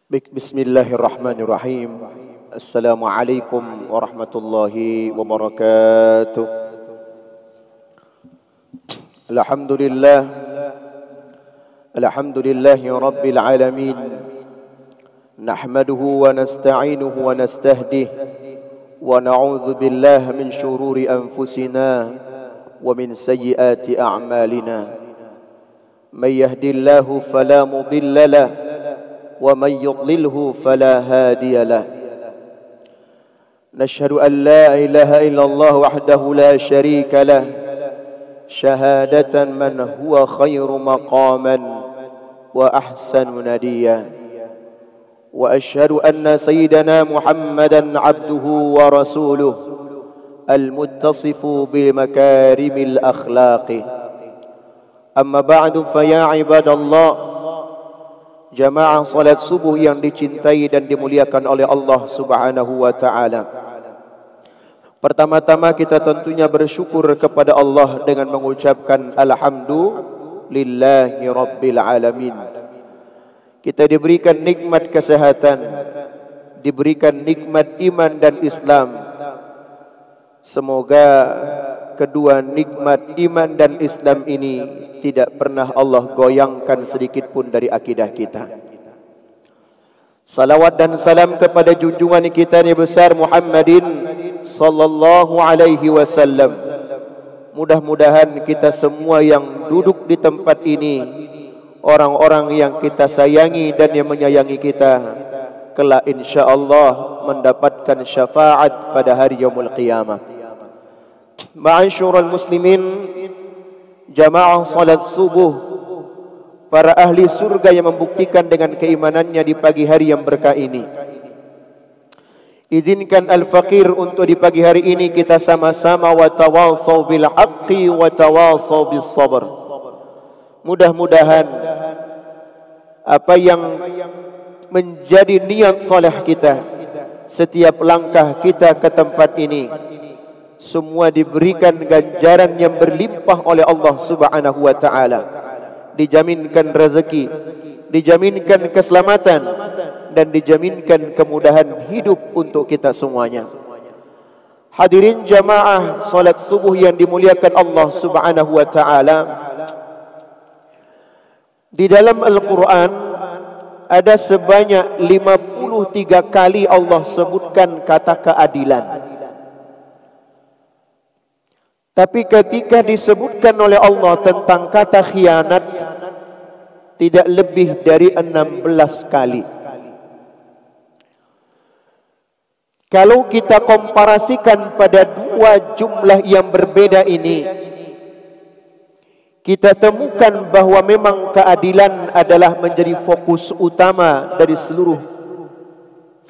Bismillahirrahmanirrahim. Assalamualaikum warahmatullahi wabarakatuh. Alhamdulillahi rabbil alamin. Nahmaduhu wa nasta'inuhu wa nastahdihi wa na'udzu billahi min shururi anfusina wa min sayyiati a'malina. May yahdihillahu fala mudilla lahu ومن يضلله فلا هادي له نشهد أن لا إله إلا الله وحده لا شريك له شهادة من هو خير مقاما وأحسن نديا وأشهد أن سيدنا محمدا عبده ورسوله المتصف بمكارم الأخلاق أما بعد فيا عباد الله Jamaah salat subuh yang dicintai dan dimuliakan oleh Allah Subhanahu wa taala. Pertama-tama kita tentunya bersyukur kepada Allah dengan mengucapkan alhamdulillahi rabbil alamin. Kita diberikan nikmat kesehatan, diberikan nikmat iman dan Islam. Semoga kedua nikmat iman dan Islam ini tidak pernah Allah goyangkan sedikit pun dari akidah kita. Salawat dan salam kepada junjungan kita yang besar Muhammadin sallallahu alaihi wasallam. Mudah-mudahan kita semua yang duduk di tempat ini, orang-orang yang kita sayangi dan yang menyayangi kita, kelak insyaallah mendapatkan syafaat pada hari yaumul qiyamah. Ma'asyiral muslimin, jamaah salat subuh, para ahli surga yang membuktikan dengan keimanannya di pagi hari yang berkah ini. Izinkan al-faqir untuk di pagi hari ini kita sama-sama wa tawassaw bil haqqi wa tawassaw bis sabr. Mudah-mudahan apa yang menjadi niat saleh kita setiap langkah kita ke tempat ini semua diberikan ganjaran yang berlimpah oleh Allah Subhanahu wa taala. Dijaminkan rezeki, dijaminkan keselamatan dan dijaminkan kemudahan hidup untuk kita semuanya. Hadirin jamaah salat subuh yang dimuliakan Allah Subhanahu wa taala. Di dalam Al-Qur'an ada sebanyak 53 kali Allah sebutkan kata keadilan. Tapi ketika disebutkan oleh Allah tentang kata khianat, tidak lebih dari 16 kali. Kalau kita komparasikan pada dua jumlah yang berbeda ini, kita temukan bahwa memang keadilan adalah menjadi fokus utama dari seluruh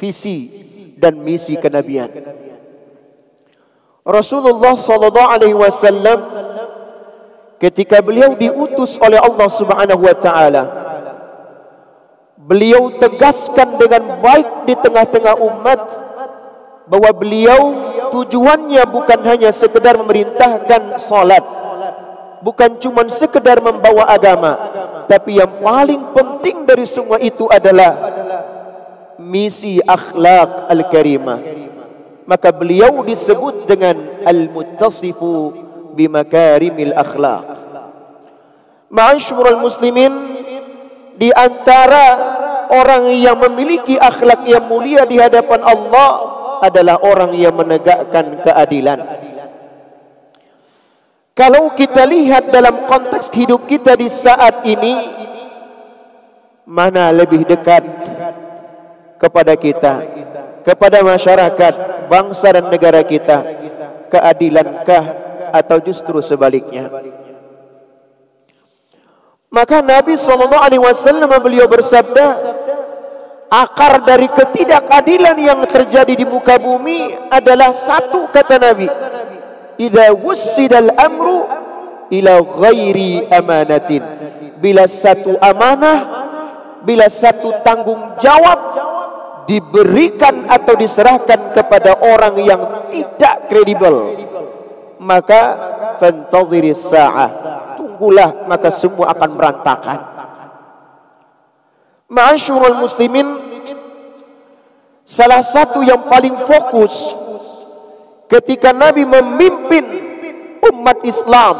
visi dan misi kenabian. Rasulullah sallallahu alaihi wasallam ketika beliau diutus oleh Allah Subhanahu wa taala, beliau tegaskan dengan baik di tengah-tengah umat bahwa beliau tujuannya bukan hanya sekedar memerintahkan salat, bukan cuma sekedar membawa agama, tapi yang paling penting dari semua itu adalah misi akhlak al-karimah. Maka beliau disebut dengan al-muttasifu bimakarimil akhlaq. Ma'asyiral muslimin, di antara orang yang memiliki akhlak yang mulia di hadapan Allah adalah orang yang menegakkan keadilan. Kalau kita lihat dalam konteks hidup kita di saat ini, mana lebih dekat kepada kita, kepada masyarakat, bangsa dan negara kita, keadilankah atau justru sebaliknya? Maka Nabi SAW beliau bersabda, akar dari ketidakadilan yang terjadi di muka bumi adalah satu, kata Nabi, idza wussidal amru ila ghairi amanatin. Bila satu amanah, bila satu tanggung jawab diberikan atau diserahkan kepada orang yang tidak kredibel, maka fantadhiris sa'ah, tunggulah, maka semua akan berantakan. Ma'asyiral muslimin, salah satu yang paling fokus ketika Nabi memimpin umat Islam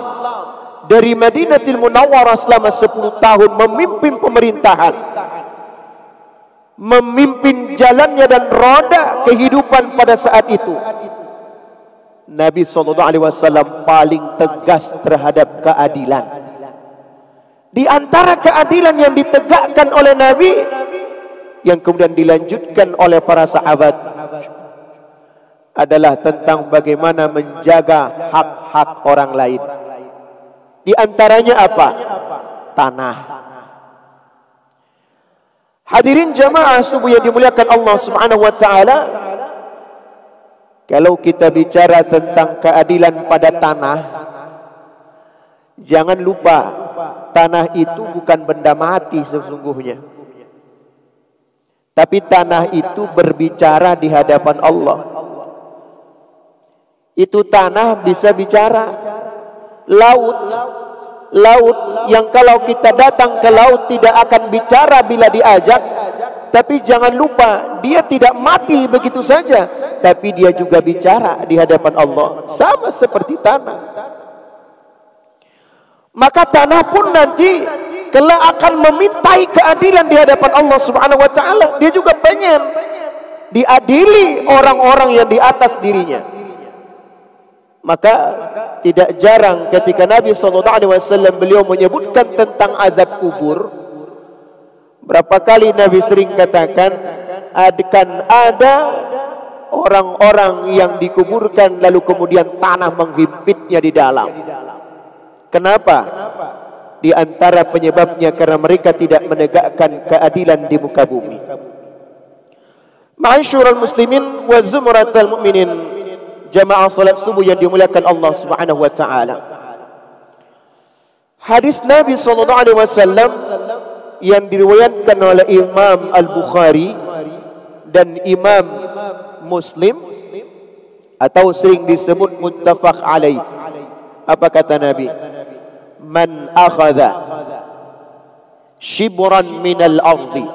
dari Madinatul Munawwarah selama 10 tahun, memimpin pemerintahan, memimpin jalannya dan roda kehidupan pada saat itu. Nabi SAW paling tegas terhadap keadilan. Di antara keadilan yang ditegakkan oleh Nabi, yang kemudian dilanjutkan oleh para sahabat, adalah tentang bagaimana menjaga hak-hak orang lain. Di antaranya apa? Tanah. Hadirin jamaah subuh yang dimuliakan Allah Subhanahu wa taala, kalau kita bicara tentang keadilan pada tanah, jangan lupa tanah itu bukan benda mati sesungguhnya. Tapi tanah itu berbicara di hadapan Allah. Itu tanah bisa bicara. Laut yang kalau kita datang ke laut tidak akan bicara bila diajak. Tapi jangan lupa, dia tidak mati begitu saja, tapi dia juga bicara di hadapan Allah, sama seperti tanah. Maka tanah pun nanti kelak akan memintai keadilan di hadapan Allah Subhanahu wa taala. Dia juga pengen diadili orang-orang yang di atas dirinya. Maka tidak jarang ketika Nabi SAW beliau menyebutkan tentang azab kubur, berapa kali Nabi sering katakan akan ada orang-orang yang dikuburkan lalu kemudian tanah menghimpitnya di dalam. Kenapa? Di antara penyebabnya karena mereka tidak menegakkan keadilan di muka bumi. Ma'asyiral muslimin wa zumratal mu'minin, jamaah salat subuh yang dimuliakan Allah Subhanahu wa taala. Hadis Nabi SAW yang diriwayatkan oleh Imam Al-Bukhari dan Imam Muslim, atau sering disebut muttafaq alaih. Apa kata Nabi? Man akhadha shibran minal ardi,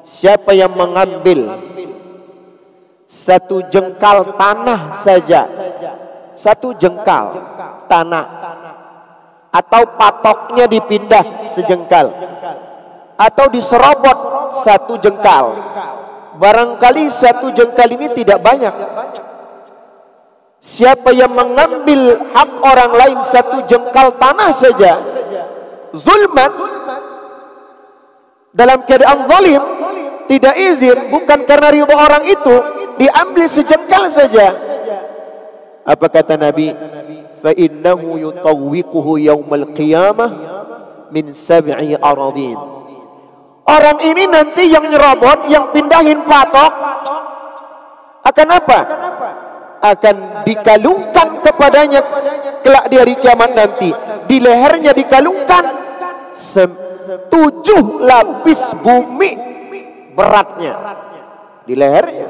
siapa yang mengambil satu jengkal tanah saja, satu jengkal tanah, atau patoknya dipindah sejengkal, atau diserobot satu jengkal. Barangkali satu jengkal ini tidak banyak. Siapa yang mengambil hak orang lain satu jengkal tanah saja, zulman, dalam keadaan zalim, tidak izin, bukan karena ridha orang itu, diambil sejengkal saja. Apa kata Nabi? Fa innahu yutawwiquhu yaumal qiyamah min sab'i aradin. Orang ini nanti yang nyerobot, yang pindahin patok, akan apa? Akan dikalungkan kepadanya kelak di hari kiamat nanti. Di lehernya dikalungkan 7 lapis bumi beratnya di lehernya.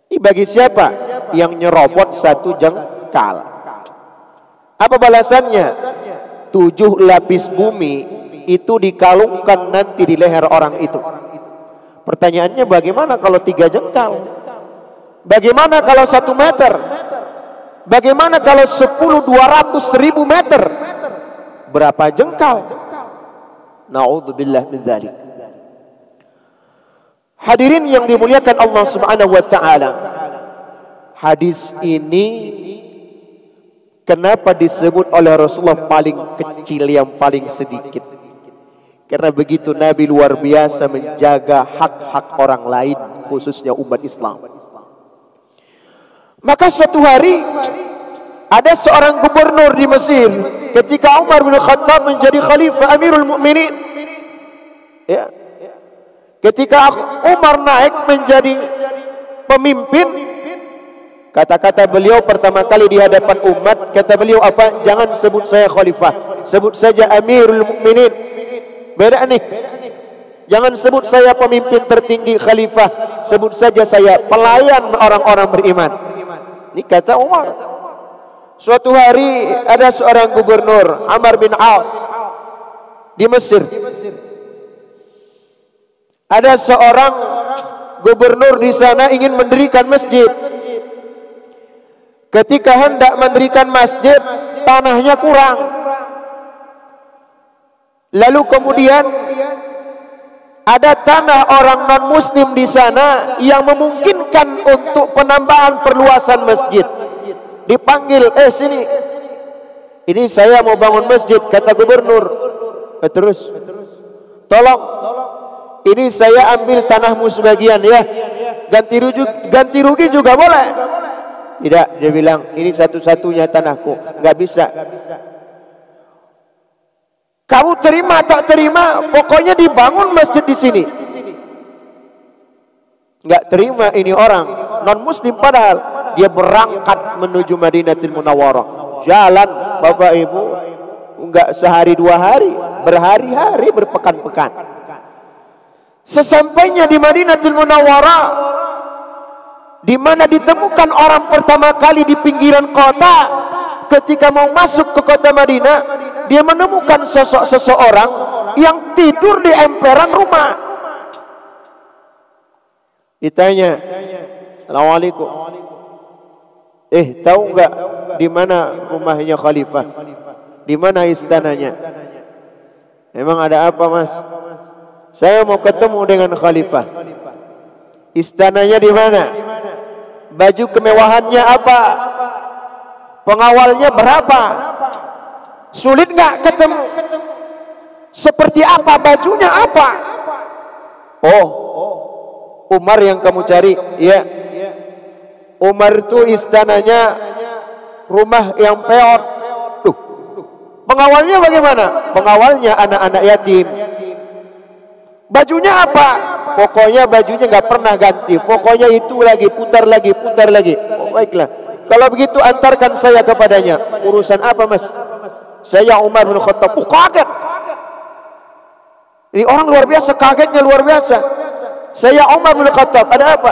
Ini bagi siapa? Yang nyerobot satu jengkal. Apa balasannya? 7 lapis bumi itu dikalungkan nanti di leher orang itu. Pertanyaannya, bagaimana kalau 3 jengkal? Bagaimana kalau 1 meter? Bagaimana kalau 10-200 meter? Berapa jengkal? Na'udzubillah min dzalik. Hadirin yang dimuliakan Allah Subhanahu wa taala, hadis ini kenapa disebut oleh Rasulullah paling kecil, yang paling sedikit? Karena begitu Nabi luar biasa menjaga hak-hak orang lain, khususnya umat Islam. Maka suatu hari ada seorang gubernur di Mesir ketika Umar bin Khattab menjadi khalifah Amirul Mukminin. Ya. Ketika Umar naik menjadi pemimpin, kata-kata beliau pertama kali di hadapan umat, kata beliau apa? Jangan sebut saya khalifah, sebut saja Amirul Mukminin. Beda nih. Jangan sebut saya pemimpin tertinggi khalifah, sebut saja saya pelayan orang-orang beriman. Ini kata Umar. Suatu hari ada seorang gubernur, Amr bin As, di Mesir. Ada seorang gubernur di sana ingin mendirikan masjid. Ketika hendak mendirikan masjid, tanahnya kurang. Lalu kemudian ada tanah orang non-muslim di sana yang memungkinkan untuk penambahan perluasan masjid. Dipanggil, sini. Ini saya mau bangun masjid, kata gubernur. Terus, tolong, ini saya ambil tanahmu sebagian ya. Ganti rugi juga boleh. Tidak, dia bilang, ini satu-satunya tanahku, nggak bisa. Kamu terima tak terima, pokoknya dibangun masjid di sini. Nggak terima ini orang non muslim, padahal dia berangkat menuju Madinatul Munawwarah. Jalan Bapak Ibu nggak sehari dua hari, berhari-hari, berpekan-pekan. Sesampainya di Madinatul Munawwarah, di mana ditemukan orang pertama kali di pinggiran kota, ketika mau masuk ke kota Madinah, dia menemukan sosok seseorang yang tidur di emperan rumah. Ditanya, Assalamualaikum. Tahu nggak di mana rumahnya khalifah? Di mana istananya? Emang ada apa, Mas? Saya mau ketemu dengan khalifah. Istananya di mana? Baju kemewahannya apa? Pengawalnya berapa? Sulit nggak ketemu? Seperti apa bajunya, apa? Umar yang kamu cari? Iya. Umar itu istananya rumah yang peot. Pengawalnya bagaimana? Pengawalnya anak-anak yatim. Bajunya apa? Pokoknya bajunya nggak pernah ganti. Pokoknya itu lagi, putar lagi, putar lagi. Baiklah. Kalau begitu antarkan saya kepadanya. Urusan apa, Mas? Saya Umar bin Khattab. Kaget. Ini orang luar biasa, kagetnya luar biasa. Saya Umar bin Khattab, ada apa?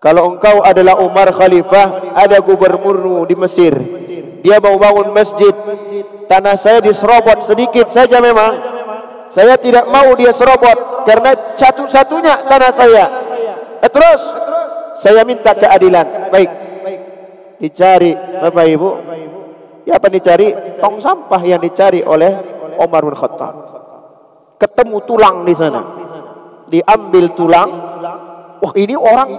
Kalau engkau adalah Umar khalifah, ada gubernurmu di Mesir. Dia mau bangun masjid. Tanah saya diserobot sedikit saja memang. Saya tidak mau dia serobot karena satu-satunya tanah saya. Terus saya minta keadilan. Baik. Dicari Bapak Ibu. Ya, apa dicari? Tong sampah yang dicari oleh Umar bin Khattab. Ketemu tulang di sana. Diambil tulang. Wah, ini orang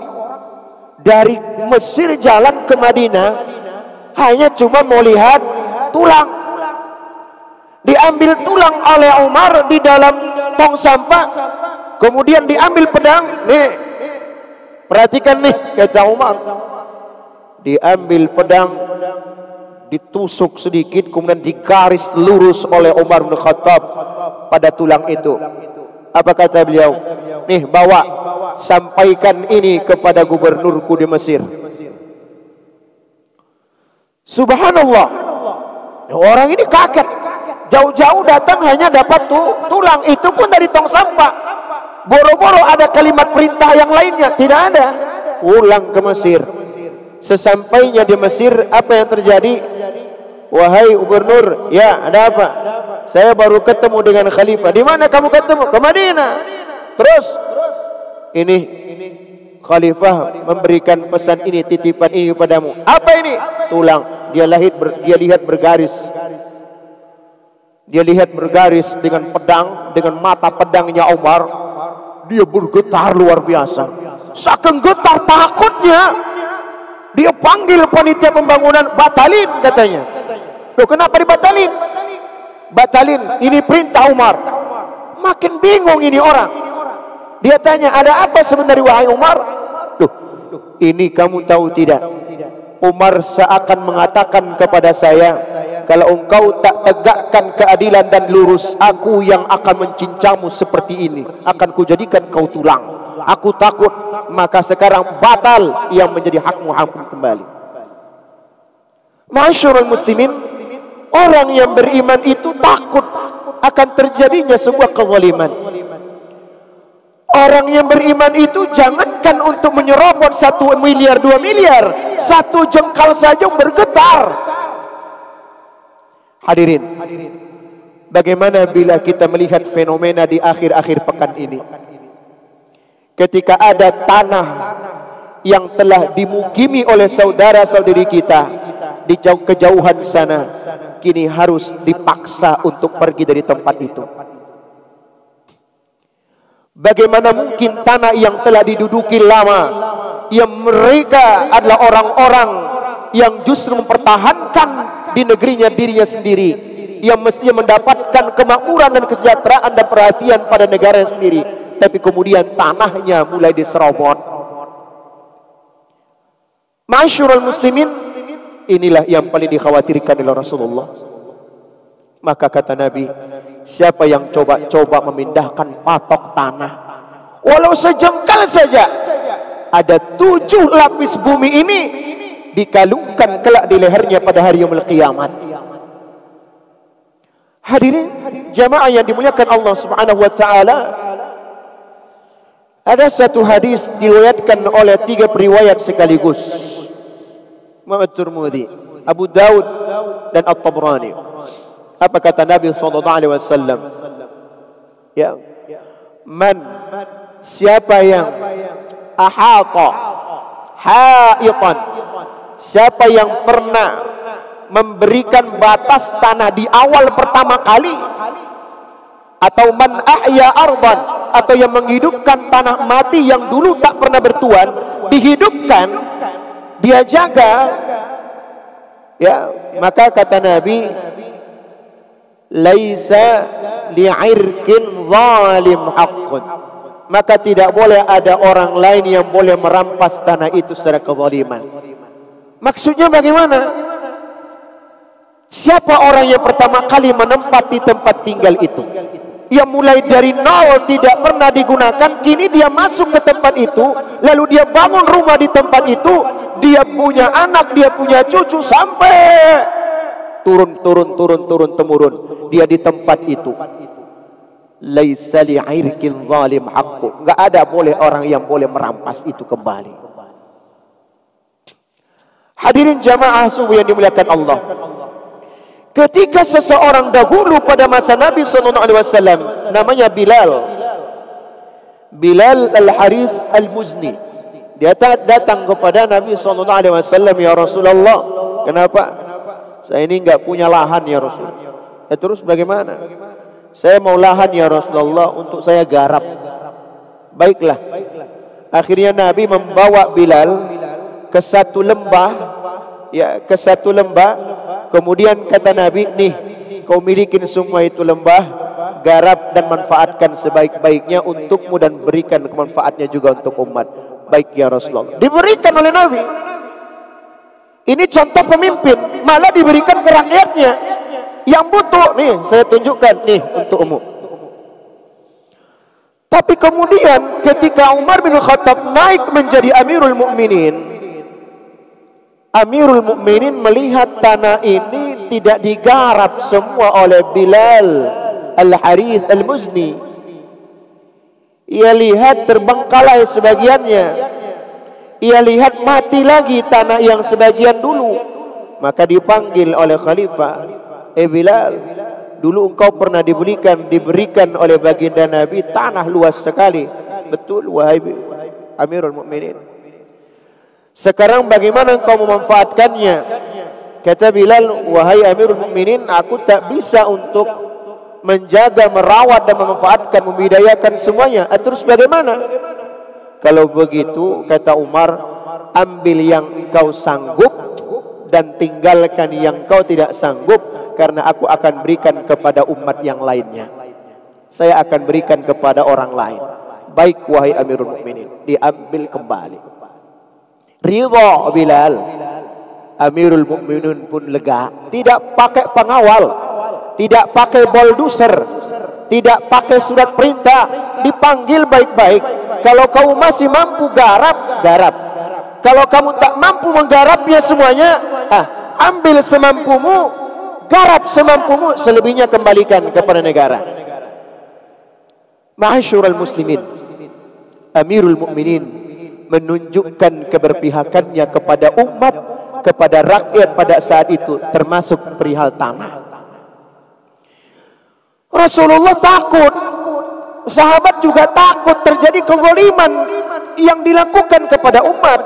dari Mesir jalan ke Madinah hanya cuma mau lihat tulang. Diambil tulang oleh Umar di dalam tong sampah. Kemudian diambil pedang. Nih, perhatikan nih, kata Umar. Diambil pedang, ditusuk sedikit, kemudian digaris lurus oleh Umar bin Khattab pada tulang itu. Apa kata beliau? Nih, bawa, sampaikan ini kepada gubernurku di Mesir. Subhanallah. Orang ini kaget. Jauh-jauh datang hanya dapat tulang, itu pun dari tong sampah. Boro-boro ada kalimat perintah yang lainnya, tidak ada. Pulang ke Mesir. Sesampainya di Mesir, apa yang terjadi? Wahai gubernur, ya ada apa? Saya baru ketemu dengan khalifah. Di mana kamu ketemu? Ke Madinah. Terus ini khalifah memberikan pesan ini, titipan ini kepadamu. Apa ini? Tulang. Dia lihat bergaris. Dia lihat bergaris dengan pedang, dengan mata pedangnya Umar. Dia bergetar luar biasa. Saking getar takutnya, dia panggil panitia pembangunan, batalin katanya. Loh, kenapa dibatalin? Batalin, ini perintah Umar. Makin bingung ini orang. Dia tanya, ada apa sebenarnya wahai Umar? Loh, ini kamu tahu tidak? Umar seakan mengatakan kepada saya, kalau engkau tak tegakkan keadilan dan lurus, aku yang akan mencincangmu seperti ini. Akan kujadikan kau tulang. Aku takut, maka sekarang batal yang menjadi hakmu kembali. Ma'asyiral muslimin, orang yang beriman itu takut akan terjadinya sebuah kezaliman. Orang yang beriman itu jangankan untuk menyerobot 1 miliar, 2 miliar, 1 jengkal saja bergetar. Hadirin, bagaimana bila kita melihat fenomena di akhir-akhir pekan ini? ketika ada tanah yang telah dimukimi oleh saudara-saudari kita di kejauhan sana, kini harus dipaksa untuk pergi dari tempat itu. Bagaimana mungkin tanah yang telah diduduki lama, yang mereka adalah orang-orang yang justru mempertahankan di negerinya dirinya sendiri, yang mestinya mendapatkan kemakmuran dan kesejahteraan dan perhatian pada negara sendiri, tapi kemudian tanahnya mulai diserobot. Ma'asyiral muslimin, inilah yang paling dikhawatirkan oleh Rasulullah. Maka kata Nabi, siapa yang coba-coba memindahkan patok tanah, walau sejengkal saja, ada 7 lapis bumi ini dikalungkan kelak di lehernya pada hari yaumul kiamat. Hadirin jamaah yang dimuliakan Allah Subhanahu wa taala, ada satu hadis diriwayatkan oleh 3 periwayat sekaligus, Muhammad Tirmidzi, Abu Daud dan At-Tabrani. Apa kata Nabi sallallahu alaihi wasallam? Ya, siapa yang ahata haitan, siapa yang pernah memberikan batas tanah di awal pertama kali, atau man ahya ardan, atau yang menghidupkan tanah mati yang dulu tak pernah bertuan, dihidupkan, dia jaga, ya, maka kata Nabi, laisa li'irkin zalim haqqun, maka tidak boleh ada orang lain yang boleh merampas tanah itu secara kezaliman. Maksudnya bagaimana? Siapa orang yang pertama kali menempati tempat tinggal itu, yang mulai dari nol tidak pernah digunakan, kini dia masuk ke tempat itu, lalu dia bangun rumah di tempat itu, dia punya anak, dia punya cucu, sampai turun temurun, dia di tempat itu. Laisa li'irkin zalim haqqu, enggak ada boleh orang yang boleh merampas itu kembali. Hadirin jamaah subuh yang dimuliakan Allah, ketika seseorang dahulu pada masa Nabi sallallahu alaihi wasallam, namanya Bilal Al-Harith Al-Muzni, dia datang kepada Nabi sallallahu alaihi wasallam, ya Rasulullah, kenapa? Saya ini enggak punya lahan ya Rasul. Terus bagaimana? Saya mau lahan ya Rasulullah untuk saya garap. Baiklah. Akhirnya Nabi membawa Bilal ke satu lembah, ya, ke satu lembah. Kemudian kata Nabi, nih, kau milikin semua itu lembah, garap dan manfaatkan sebaik-baiknya untukmu dan berikan kemanfaatnya juga untuk umat. Baik ya Rasulullah. Diberikan oleh Nabi. Ini contoh pemimpin, malah diberikan ke rakyatnya yang butuh. Nih, saya tunjukkan, nih, untukmu. Tapi kemudian ketika Umar bin Khattab naik menjadi Amirul Mukminin melihat tanah ini tidak digarap semua oleh Bilal Al-Harith Al-Muzni. Ia lihat terbengkalai sebagiannya, ia lihat mati lagi tanah yang sebagian dulu. Maka dipanggil oleh khalifah, Bilal, dulu engkau pernah diberikan oleh baginda Nabi tanah luas sekali. Betul wahai Amirul Mukminin. Sekarang bagaimana engkau memanfaatkannya? Kata Bilal, wahai Amirul Mukminin, aku tak bisa untuk menjaga, merawat dan memanfaatkan, membidayakan semuanya. Terus bagaimana? Kalau begitu, kata Umar, ambil yang engkau sanggup dan tinggalkan yang kau tidak sanggup, karena aku akan berikan kepada umat yang lainnya. Saya akan berikan kepada orang lain. Baik wahai Amirul Mukminin. Diambil kembali. Ridha Bilal. Amirul Mukminin pun lega. Tidak pakai pengawal, tidak pakai bulldozer, tidak pakai surat perintah, dipanggil baik-baik. Kalau kamu masih mampu garap, garap. Kalau kamu tak mampu menggarapnya semuanya, ambil semampumu, garap semampumu, selebihnya kembalikan kepada negara. Ma'asyiral muslimin, Amirul Mukminin menunjukkan keberpihakannya kepada umat, kepada rakyat pada saat itu, termasuk perihal tanah. Rasulullah takut Sahabat juga takut terjadi kezaliman yang dilakukan kepada umat.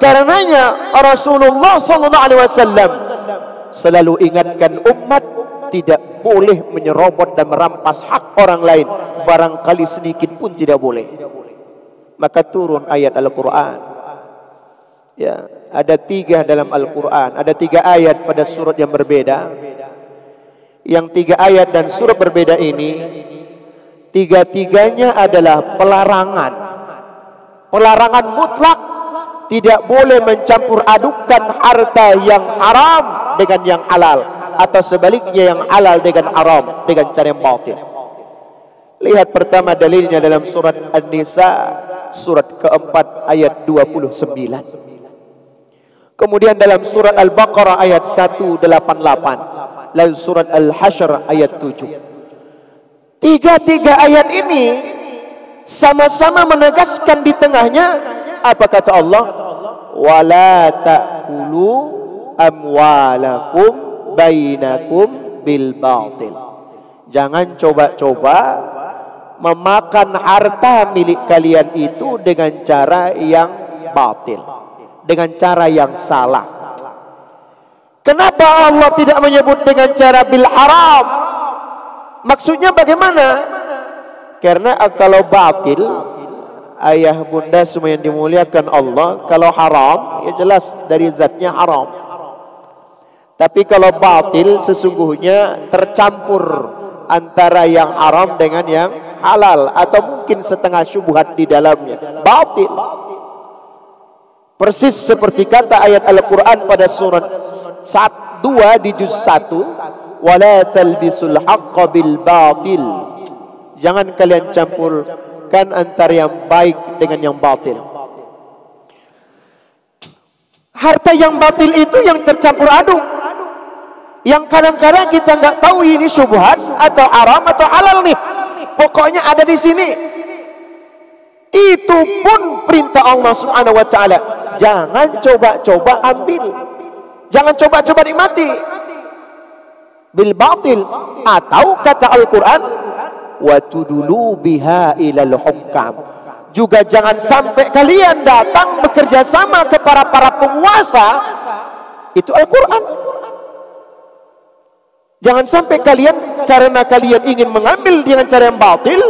Karenanya Rasulullah SAW selalu ingatkan umat tidak boleh menyerobot dan merampas hak orang lain, barangkali sedikit pun tidak boleh. Maka turun ayat Al-Quran. Ya, ada 3 dalam Al-Quran, ada 3 ayat pada surat yang berbeda. Yang 3 ayat dan surat berbeda ini, 3-tiganya adalah pelarangan. Pelarangan mutlak. Tidak boleh mencampur adukan harta yang haram dengan yang halal, atau sebaliknya yang halal dengan haram dengan cara yang batil. Lihat pertama dalilnya dalam surat An-Nisa surat keempat ayat 29. Kemudian dalam surat Al-Baqarah ayat 188, lalu surat Al-Hasyr ayat 7. 3 ayat ini sama-sama menegaskan di tengahnya apa kata Allah? Wala ta'kulu amwalakum bainakum bil batil. Jangan coba-coba memakan harta milik kalian itu dengan cara yang batil, dengan cara yang salah. Kenapa Allah tidak menyebut dengan cara bil haram? Maksudnya bagaimana? Karena kalau batil, ayah bunda semua yang dimuliakan Allah, kalau haram ya jelas dari zatnya haram. Tapi kalau batil sesungguhnya tercampur antara yang haram dengan yang halal, atau mungkin setengah syubhat di dalamnya. Batil. Persis seperti kata ayat Al-Quran pada surat 2 di juz 1, wala talbisul haqqa bil batil. Jangan kalian campurkan antara yang baik dengan yang batil. Harta yang batil itu yang tercampur aduk, yang kadang-kadang kita nggak tahu ini syubhat atau haram atau halal nih. Pokoknya ada di sini. Itu pun perintah Allah Subhanahu wa taala. Jangan coba-coba ambil. Jangan coba-coba nikmati bil batil, atau kata Al-Qur'an wa tudulu biha ilal hukam. Juga jangan sampai kalian datang bekerja sama kepada para penguasa. Itu Al-Qur'an. Jangan sampai kalian, karena kalian ingin mengambil dengan cara yang batil,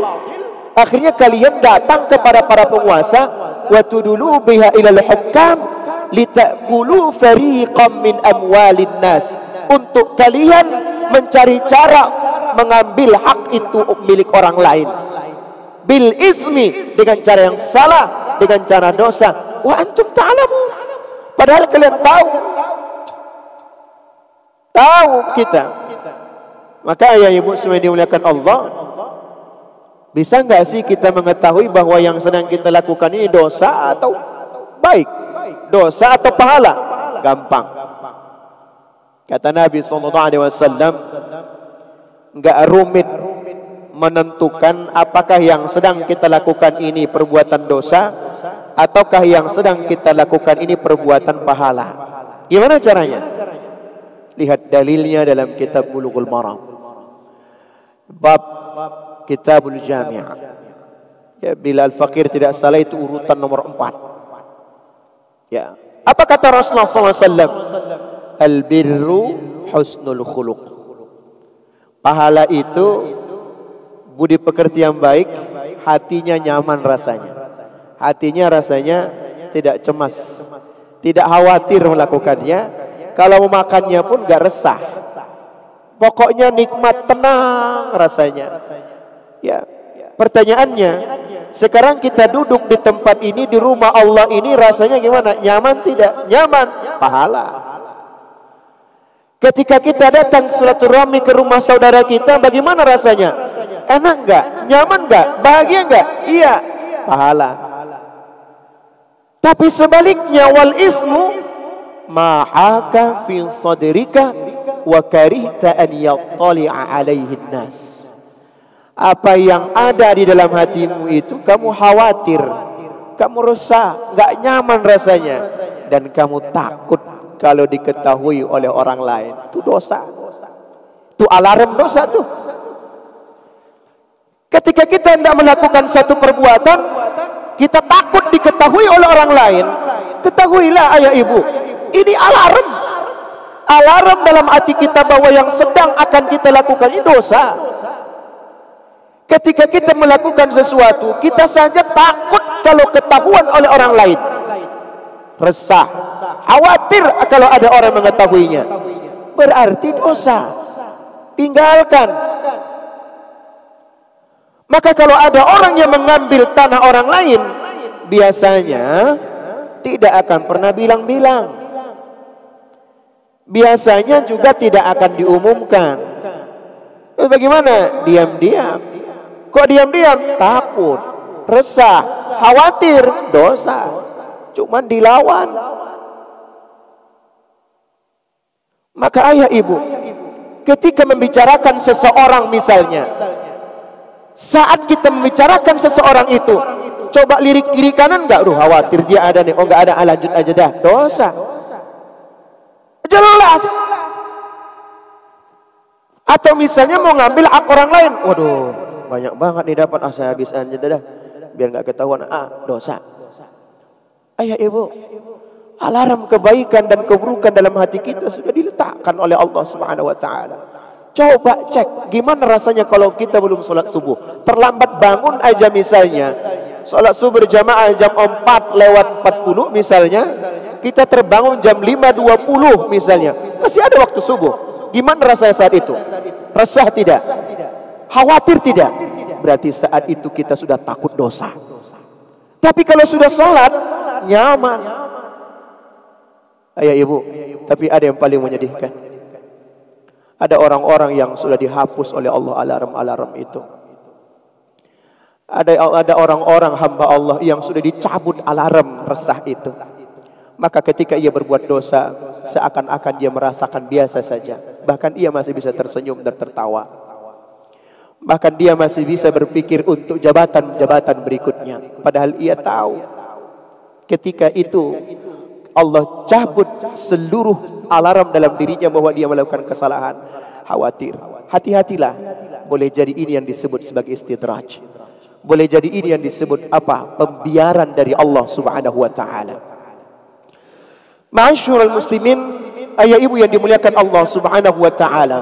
akhirnya kalian datang kepada para penguasa, wa tudulu biha ilal hukam litakulu fariqam min amwalin nas, untuk kalian mencari cara mengambil hak itu milik orang lain, bil izmi, dengan cara yang salah, dengan cara dosa. Wa antum ta'lamun, padahal kalian tahu kita. Maka ayah ibu semua dimuliakan Allah, bisa nggak sih kita mengetahui bahwa yang sedang kita lakukan ini dosa atau baik, dosa atau pahala? Gampang. Kata Nabi SAW, nggak rumit menentukan apakah yang sedang kita lakukan ini perbuatan dosa ataukah yang sedang kita lakukan ini perbuatan pahala. Gimana caranya? Lihat dalilnya dalam kitab Bulughul Maram, bab Kitabul Jami'. Ya, bila Al-Faqir tidak salah itu urutan nomor 4. Ya, apa kata Rasulullah SAW? Al-birru husnul khuluq. Pahala itu budi pekerti yang baik, hatinya nyaman rasanya. Hatinya rasanya tidak cemas, tidak khawatir melakukannya. Kalau memakannya pun gak resah. Pokoknya nikmat, tenang rasanya. Ya, pertanyaannya, sekarang kita duduk di tempat ini, di rumah Allah ini, rasanya gimana? Nyaman tidak? Nyaman, pahala. Ketika kita datang silaturahmi ke rumah saudara kita, bagaimana rasanya? Enak enggak? Nyaman enggak? Bahagia enggak? Iya, pahala. Tapi sebaliknya, wal ismu ma'aka fi sadrika wa karihta an yattali'a alaihi nas. Apa yang ada di dalam hatimu itu kamu khawatir, kamu resah, enggak nyaman rasanya, dan kamu takut kalau diketahui oleh orang lain. Itu dosa. Itu alarm dosa tuh. Ketika kita hendak melakukan satu perbuatan, kita takut diketahui oleh orang lain. Ketahuilah ayah ibu, ini alarm. Alarm dalam hati kita bahwa yang sedang akan kita lakukan ini dosa. Ketika kita melakukan sesuatu, kita saja takut kalau ketahuan oleh orang lain. Resah, khawatir kalau ada orang mengetahuinya. Berarti dosa. Tinggalkan. Maka kalau ada orang yang mengambil tanah orang lain, biasanya tidak akan pernah bilang-bilang. Biasanya juga tidak akan diumumkan. Bagaimana? Diam-diam. Kok diam-diam? Takut, resah, khawatir, dosa. Cuman dilawan. Maka ayah ibu, ketika membicarakan seseorang misalnya, saat kita membicarakan seseorang itu, coba lirik kiri kanan enggak? Duh, khawatir dia ada nih. Oh enggak ada, lanjut aja dah. Dosa. Jelas. Atau misalnya mau ngambil hak orang lain. Waduh, banyak banget nih dapat. Saya habis aja dah. Biar enggak ketahuan. Dosa. Ayah ibu, alarm kebaikan dan keburukan dalam hati kita sudah diletakkan oleh Allah Subhanahu wa taala. Coba cek gimana rasanya kalau kita belum sholat subuh, terlambat bangun aja misalnya, sholat subuh berjamaah jam 4:40 misalnya, kita terbangun jam 5:20 misalnya, masih ada waktu subuh. Gimana rasanya saat itu? Resah tidak? Khawatir tidak? Berarti saat itu kita sudah takut dosa. Tapi kalau sudah sholat, nyaman. Ayah ibu, tapi ada yang paling menyedihkan. Ada orang-orang yang sudah dihapus oleh Allah alarm-alarm itu. Ada orang-orang hamba Allah yang sudah dicabut alarm resah itu. Maka ketika ia berbuat dosa, seakan-akan dia merasakan biasa saja. Bahkan ia masih bisa tersenyum dan tertawa. Bahkan dia masih bisa berpikir untuk jabatan-jabatan berikutnya. Padahal ia tahu ketika itu Allah cabut seluruh alarm dalam dirinya bahwa dia melakukan kesalahan. Khawatir. Hati-hatilah. Boleh jadi ini yang disebut sebagai istidraj. Boleh jadi ini yang disebut apa? Pembiaran dari Allah Subhanahu wa taala. Ma'asyiral muslimin, ayah ibu yang dimuliakan Allah Subhanahu wa taala.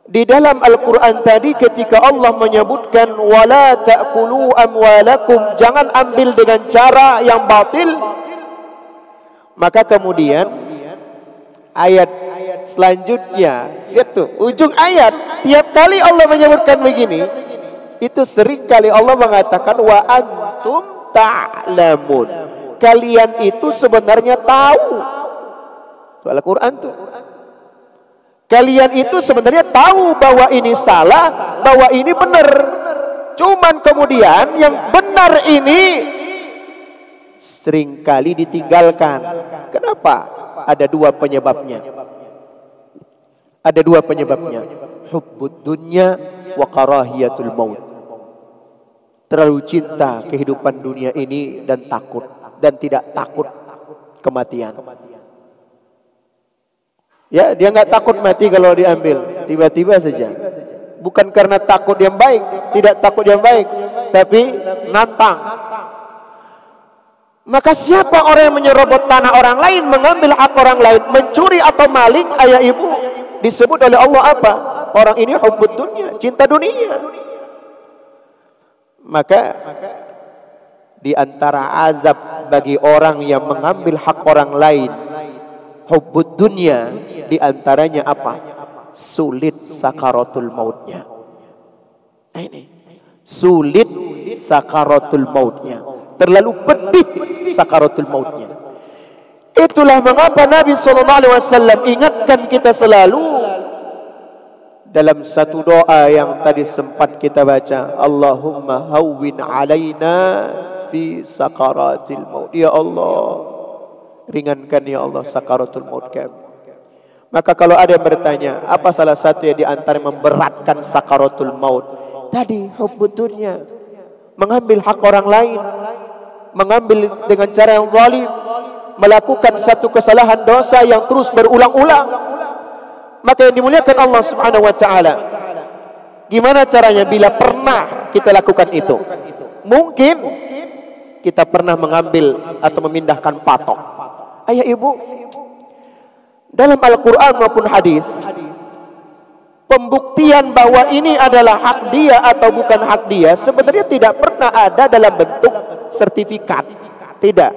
Di dalam Al-Quran tadi ketika Allah menyebutkan wala ta'kulu amwalakum, jangan ambil dengan cara yang batil. Maka kemudian ayat selanjutnya, gitu, ujung ayat, tiap kali Allah menyebutkan begini, itu sering kali Allah mengatakan wa antum ta'lamun, kalian itu sebenarnya tahu. Al-Quran tuh, kalian itu sebenarnya tahu bahwa ini salah, bahwa ini benar. Cuman kemudian yang benar ini seringkali ditinggalkan. Kenapa? Ada dua penyebabnya. Ada dua penyebabnya. Hubbud dunya wa karahiyatul maut. Terlalu cinta kehidupan dunia ini dan takut, dan tidak takut kematian. Ya, dia nggak takut mati kalau diambil tiba-tiba saja. Bukan karena takut yang baik, tidak takut yang baik, tapi nantang. Maka siapa orang yang menyerobot tanah orang lain, mengambil hak orang lain, mencuri atau maling, ayah ibu, disebut oleh Allah apa? Orang ini hubbud dunya, cinta dunia. Maka di antara azab bagi orang yang mengambil hak orang lain, hubbud dunya, di antaranya apa? Sulit sakaratul mautnya. Nah ini, sulit sakaratul mautnya. Terlalu pedih sakaratul mautnya. Itulah mengapa Nabi SAW ingatkan kita selalu dalam satu doa yang tadi sempat kita baca, Allahumma hawwin alaina fi sakaratil maut. Ya Allah, ringankan ya Allah sakaratul maut kami. Maka kalau ada yang bertanya, apa salah satu yang diantara memberatkan sakaratul maut? Tadi hubbud dunya, mengambil hak orang lain, mengambil dengan cara yang zalim, melakukan satu kesalahan dosa yang terus berulang-ulang. Maka yang dimuliakan Allah Subhanahu wa taala, Gimana caranya bila pernah kita lakukan itu? Mungkin kita pernah mengambil atau memindahkan patok. Ayah ibu, dalam Al-Quran maupun hadis, pembuktian bahwa ini adalah hak dia atau bukan hak dia sebenarnya tidak pernah ada dalam bentuk sertifikat. Tidak.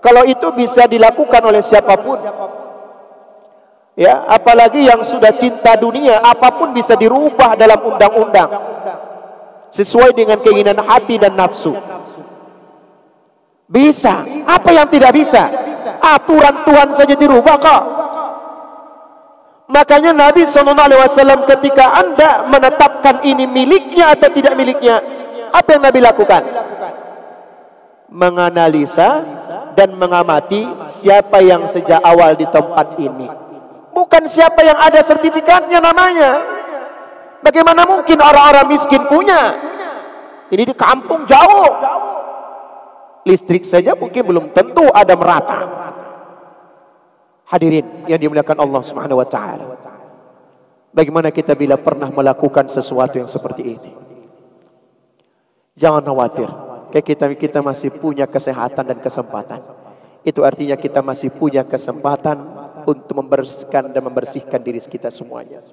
Kalau itu bisa dilakukan oleh siapapun, ya, apalagi yang sudah cinta dunia, apapun bisa dirubah dalam undang-undang sesuai dengan keinginan hati dan nafsu. Bisa. Apa yang tidak bisa? Aturan Tuhan saja dirubah kok. Makanya Nabi SAW ketika Anda menetapkan ini miliknya atau tidak miliknya, apa yang Nabi lakukan? Menganalisa dan mengamati siapa yang sejak awal di tempat ini. Bukan siapa yang ada sertifikatnya namanya. Bagaimana mungkin orang-orang miskin punya? Ini di kampung jauh. Listrik saja mungkin belum tentu ada merata. Hadirin yang dimuliakan Allah Subhanahu wa taala. Bagaimana kita bila pernah melakukan sesuatu yang seperti ini? Jangan khawatir. Kita masih punya kesehatan dan kesempatan. Itu artinya kita masih punya kesempatan untuk membersihkan diri kita semuanya.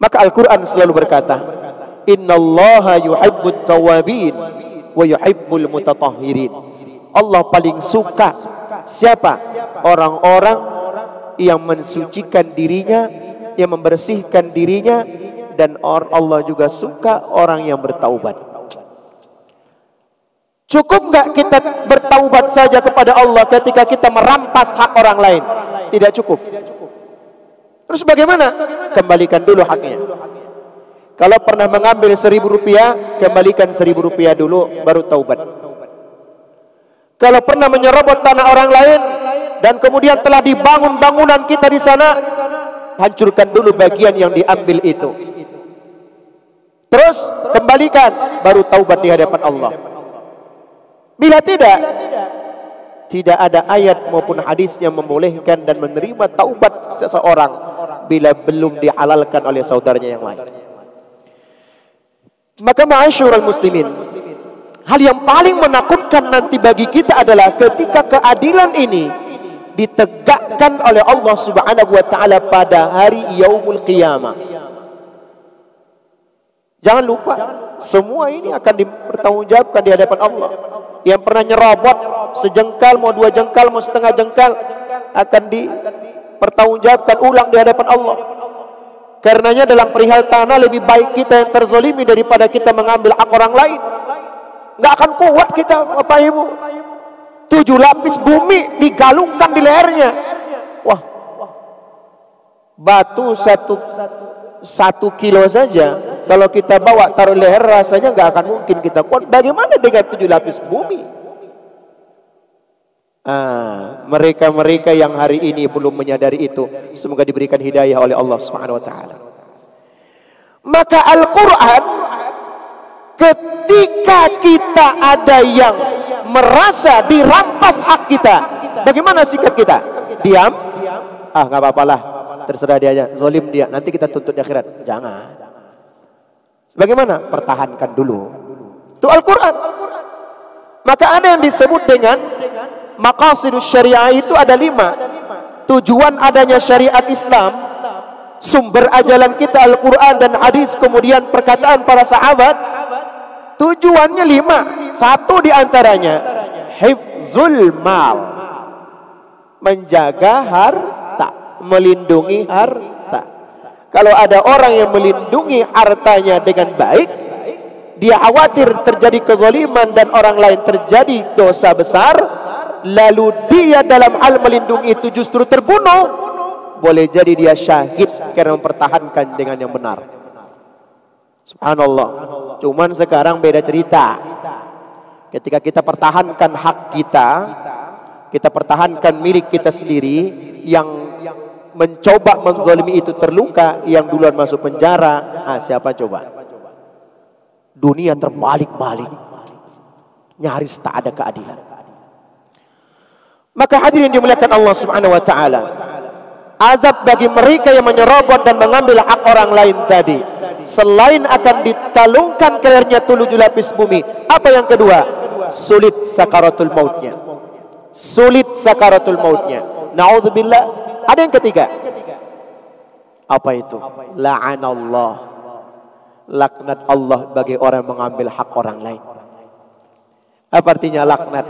Maka Al-Quran selalu berkata, Innallaha yuhibbut tawabin wa yuhibbul mutatahhirin. Allah paling suka siapa? Orang-orang yang mensucikan dirinya, yang membersihkan dirinya, dan Allah juga suka orang yang bertaubat. Cukup nggak kita bertaubat saja kepada Allah ketika kita merampas hak orang lain? Tidak cukup. Terus bagaimana? Kembalikan dulu haknya. Kalau pernah mengambil 1.000 rupiah, kembalikan 1.000 rupiah dulu, baru taubat. Kalau pernah menyerobot tanah orang lain dan kemudian telah dibangun bangunan kita di sana, hancurkan dulu bagian yang diambil itu. Terus kembalikan, baru taubat di hadapan Allah. Bila tidak ada ayat maupun hadis yang membolehkan dan menerima taubat seseorang bila belum dihalalkan oleh saudaranya yang lain. Maka ma'asyiral muslimin, hal yang paling menakutkan nanti bagi kita adalah ketika keadilan ini ditegakkan oleh Allah Subhanahu wa taala pada hari yaumul qiyamah. Jangan lupa, semua ini akan dipertanggungjawabkan di hadapan Allah. Yang pernah nyerobot sejengkal, mau 2 jengkal, mau setengah jengkal, akan dipertanggungjawabkan ulang di hadapan Allah. Karenanya dalam perihal tanah lebih baik kita yang terzalimi daripada kita mengambil hak orang lain. Nggak akan kuat kita, Bapak Ibu. 7 lapis bumi digalungkan di lehernya. Wah, batu satu kilo saja kalau kita bawa taruh leher rasanya nggak akan mungkin kita kuat. Bagaimana dengan 7 lapis bumi? Mereka-mereka yang hari ini belum menyadari itu, semoga diberikan hidayah oleh Allah Subhanahu wa taala. Maka Al-Qur'an, ketika kita ada yang merasa dirampas hak kita, bagaimana sikap kita? Diam? Nggak apa-apalah, terserah dia aja, zalim dia, nanti kita tuntut di akhirat. Jangan. Bagaimana? Pertahankan dulu. Itu Al-Quran. Maka ada yang disebut dengan maqasidus syariah, itu ada 5. Tujuan adanya syariat Islam, sumber ajalan kita Al-Quran dan hadis, kemudian perkataan para sahabat. Tujuannya 5. Satu diantaranya hifzul mal, menjaga harta, melindungi harta. Kalau ada orang yang melindungi hartanya dengan baik, dia khawatir terjadi kezaliman dan orang lain terjadi dosa besar, lalu dia dalam hal melindungi itu justru terbunuh, boleh jadi dia syahid karena mempertahankan dengan yang benar. Subhanallah. Cuman sekarang beda cerita. Ketika kita pertahankan hak kita pertahankan milik kita sendiri, yang mencoba menzalimi itu terluka, yang duluan masuk penjara, siapa coba? Dunia terbalik-balik, nyaris tak ada keadilan. Maka hadirin dimuliakan Allah Subhanahu wa taala, Azab bagi mereka yang menyerobot dan mengambil hak orang lain tadi. Selain akan dikalungkan ke lehernya 7 lapis bumi, apa yang kedua? Sulit sakaratul mautnya. Sulit sakaratul mautnya. Na'udzubillah. Ada yang ketiga. Apa itu? La'anallah. Laknat Allah bagi orang yang mengambil hak orang lain. Apa artinya laknat?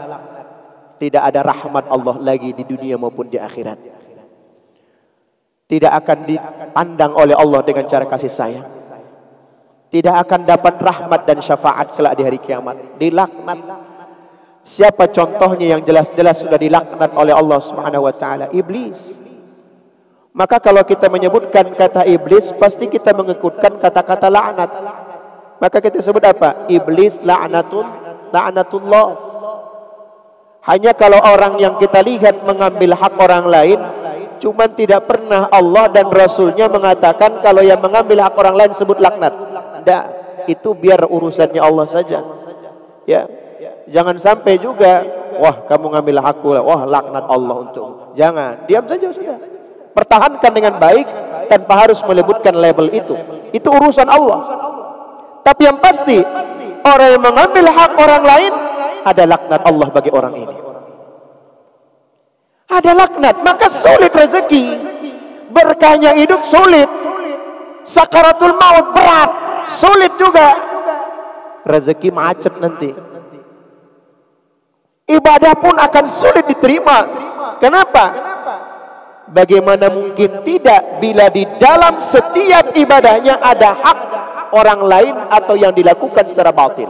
Tidak ada rahmat Allah lagi di dunia maupun di akhirat. Tidak akan dipandang oleh Allah dengan cara kasih sayang. Tidak akan dapat rahmat dan syafaat kelak di hari kiamat. Dilaknat. Siapa contohnya yang jelas-jelas sudah dilaknat oleh Allah Subhanahu wa taala? Iblis. Maka kalau kita menyebutkan kata iblis, pasti kita mengikutkan kata-kata laknat. Maka kita sebut apa? Iblis laknatullah. Hanya kalau orang yang kita lihat mengambil hak orang lain, cuman tidak pernah Allah dan Rasulnya mengatakan kalau yang mengambil hak orang lain sebut laknat. Tidak, itu biar urusannya Allah saja. Ya, jangan sampai juga, wah kamu ngambil hakku, wah laknat Allah untukmu. Jangan, diam saja sudah. Pertahankan dengan baik tanpa harus menyebutkan label itu. Itu urusan Allah. Tapi yang pasti, orang yang mengambil hak orang lain, ada laknat Allah bagi orang ini. Ada laknat, maka sulit rezeki. Berkahnya hidup sulit. Sakaratul maut berat, sulit juga. Rezeki macet nanti. Ibadah pun akan sulit diterima. Kenapa? Bagaimana mungkin tidak bila di dalam setiap ibadahnya ada hak orang lain atau yang dilakukan secara batil.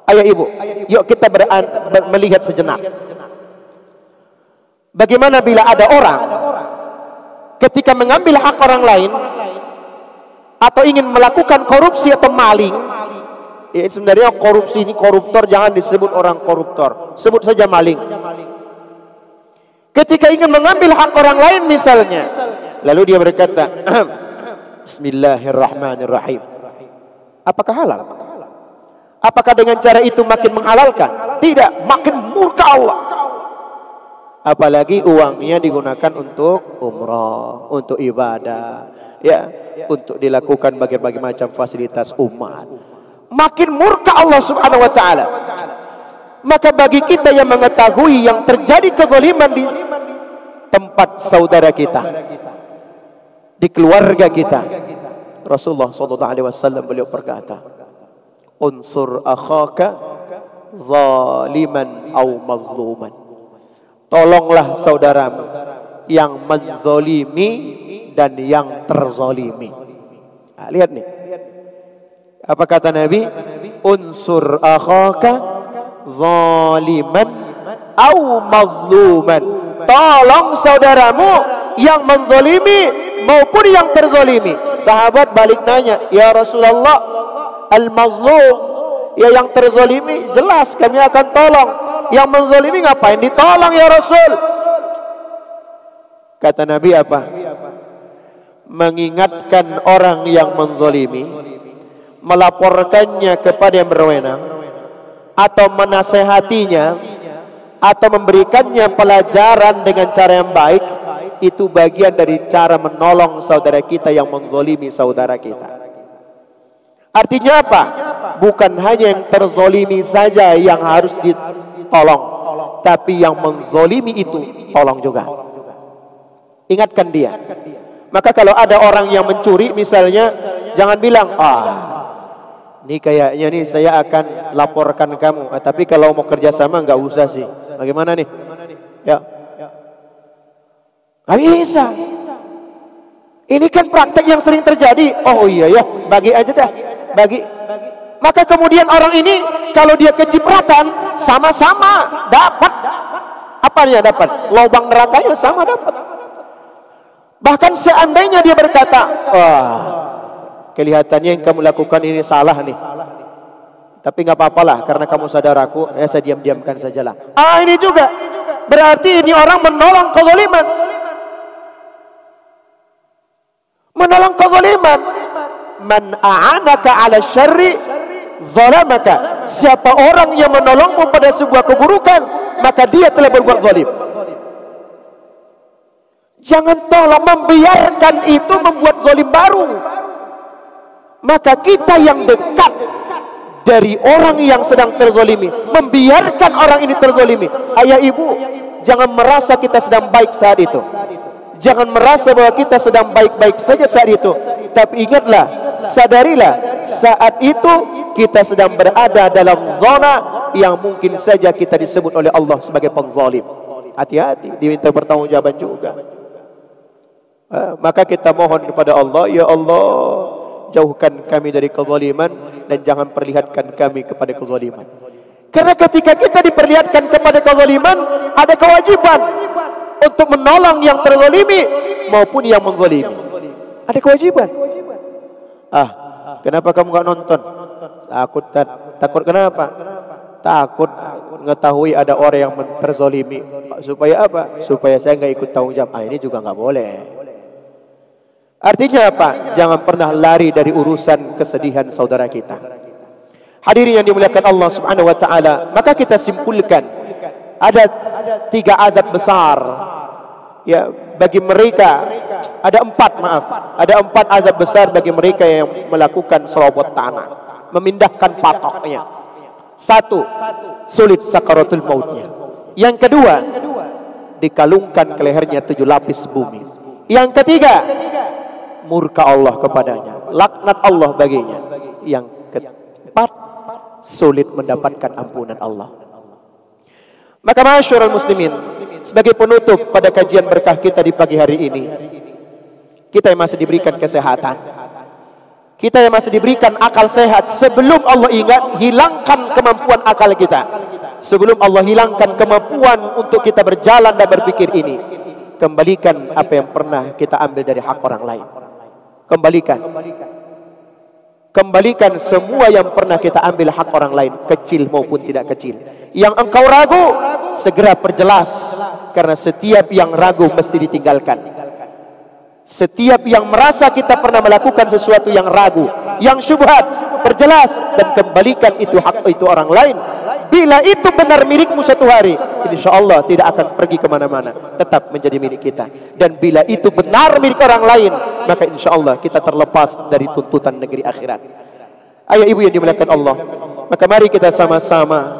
Ayo ibu, yuk kita melihat sejenak. Bagaimana bila ada orang ketika mengambil hak orang lain atau ingin melakukan korupsi atau maling? Ya, sebenarnya korupsi ini, koruptor jangan disebut orang koruptor, sebut saja maling. Ketika ingin mengambil hak orang lain misalnya, lalu dia berkata, Bismillahirrahmanirrahim. Apakah halal? Apakah dengan cara itu makin menghalalkan? Tidak, makin murka Allah. Apalagi uangnya digunakan untuk umrah, untuk ibadah, ya, untuk dilakukan berbagai macam fasilitas umat. Makin murka Allah Subhanahu wa taala. Maka bagi kita yang mengetahui yang terjadi kezaliman di tempat saudara kita, di keluarga kita, Rasulullah SAW beliau berkata, unsur akhaka zaliman au mazluman. Tolonglah saudaramu yang menzolimi dan yang terzolimi. Nah, lihat nih, apa kata Nabi? Unsur akhaka zaliman au mazluman. Tolong saudaramu yang menzolimi maupun yang terzolimi. Sahabat balik nanya, ya Rasulullah, al-mazlum, ya yang terzolimi jelas kami akan tolong, yang menzolimi ngapain ditolong ya Rasul? Kata Nabi apa? Mengingatkan orang yang menzolimi, melaporkannya kepada yang berwenang, atau menasehatinya, atau memberikannya pelajaran dengan cara yang baik, itu bagian dari cara menolong saudara kita yang menzolimi saudara kita. Artinya apa? Bukan hanya yang terzolimi saja yang harus ditolong, tapi yang menzolimi itu tolong juga. Ingatkan dia. Maka kalau ada orang yang mencuri misalnya, jangan bilang, ini kayaknya nih saya akan laporkan kamu. Tapi kalau mau kerjasama nggak usah sih. Bagaimana nih? Ya, nggak bisa. Ini kan praktek yang sering terjadi. Oh iya ya, bagi aja dah, bagi. Maka kemudian orang ini kalau dia kecipratan, sama-sama dapat. Apanya dapat? Lubang nerakanya sama dapat. Bahkan seandainya dia berkata, kelihatannya yang kamu lakukan ini salah nih. Tapi nggak apa-apalah, karena kamu saudaraku, ya saya diam-diamkan sajalah. Ini juga berarti ini orang menolong kezaliman. Menolong kezaliman. Man a'anaka 'ala syarri zalamaka. Siapa orang yang menolongmu pada sebuah keburukan, maka dia telah berbuat zalim. Jangan tolong membiarkan itu membuat zalim baru. Maka kita yang dekat dari orang yang sedang terzolimi, membiarkan orang ini terzolimi. Ayah ibu, jangan merasa kita sedang baik saat itu. Jangan merasa bahwa kita sedang baik-baik saja saat itu. Tapi ingatlah, sadarilah, saat itu kita sedang berada dalam zona yang mungkin saja kita disebut oleh Allah sebagai penzalim. Hati-hati, diminta pertanggungjawaban juga. Maka kita mohon kepada Allah, ya Allah, jauhkan kami dari kezaliman dan jangan perlihatkan kami kepada kezaliman. Karena ketika kita diperlihatkan kepada kezaliman, ada kewajiban untuk menolong yang terzalimi maupun yang menzalimi. Ada kewajiban. Kenapa kamu nggak nonton? Takut kenapa? Takut mengetahui ada orang yang terzalimi. Supaya apa? Supaya saya nggak ikut tanggung jawab. Ini juga nggak boleh. Artinya apa? Jangan pernah lari dari urusan kesedihan saudara kita. Hadirin yang dimuliakan Allah Subhanahu wa taala, maka kita simpulkan ada 3 azab besar. Ya, bagi mereka ada 4 azab besar bagi mereka yang melakukan serobot tanah, memindahkan patoknya. 1, sulit sakaratul mautnya. Yang kedua, dikalungkan ke lehernya 7 lapis bumi. Yang ketiga, murka Allah kepadanya, laknat Allah baginya. Yang keempat, sulit mendapatkan ampunan Allah. Maka masyarul muslimin, sebagai penutup pada kajian berkah kita di pagi hari ini, kita yang masih diberikan kesehatan, kita yang masih diberikan akal sehat, sebelum Allah hilangkan kemampuan akal kita, sebelum Allah hilangkan kemampuan untuk kita berjalan dan berpikir ini, kembalikan apa yang pernah kita ambil dari hak orang lain. Kembalikan semua yang pernah kita ambil hak orang lain, kecil maupun tidak kecil. Yang engkau ragu, segera perjelas, karena setiap yang ragu mesti ditinggalkan. Setiap yang merasa kita pernah melakukan sesuatu yang ragu, yang syubhat, perjelas dan kembalikan itu hak itu orang lain. Bila itu benar milikmu satu hari, insya Allah tidak akan pergi kemana-mana, tetap menjadi milik kita. Dan bila itu benar milik orang lain, maka insya Allah kita terlepas dari tuntutan negeri akhirat. Ayah ibu yang dimuliakan Allah, maka mari kita sama-sama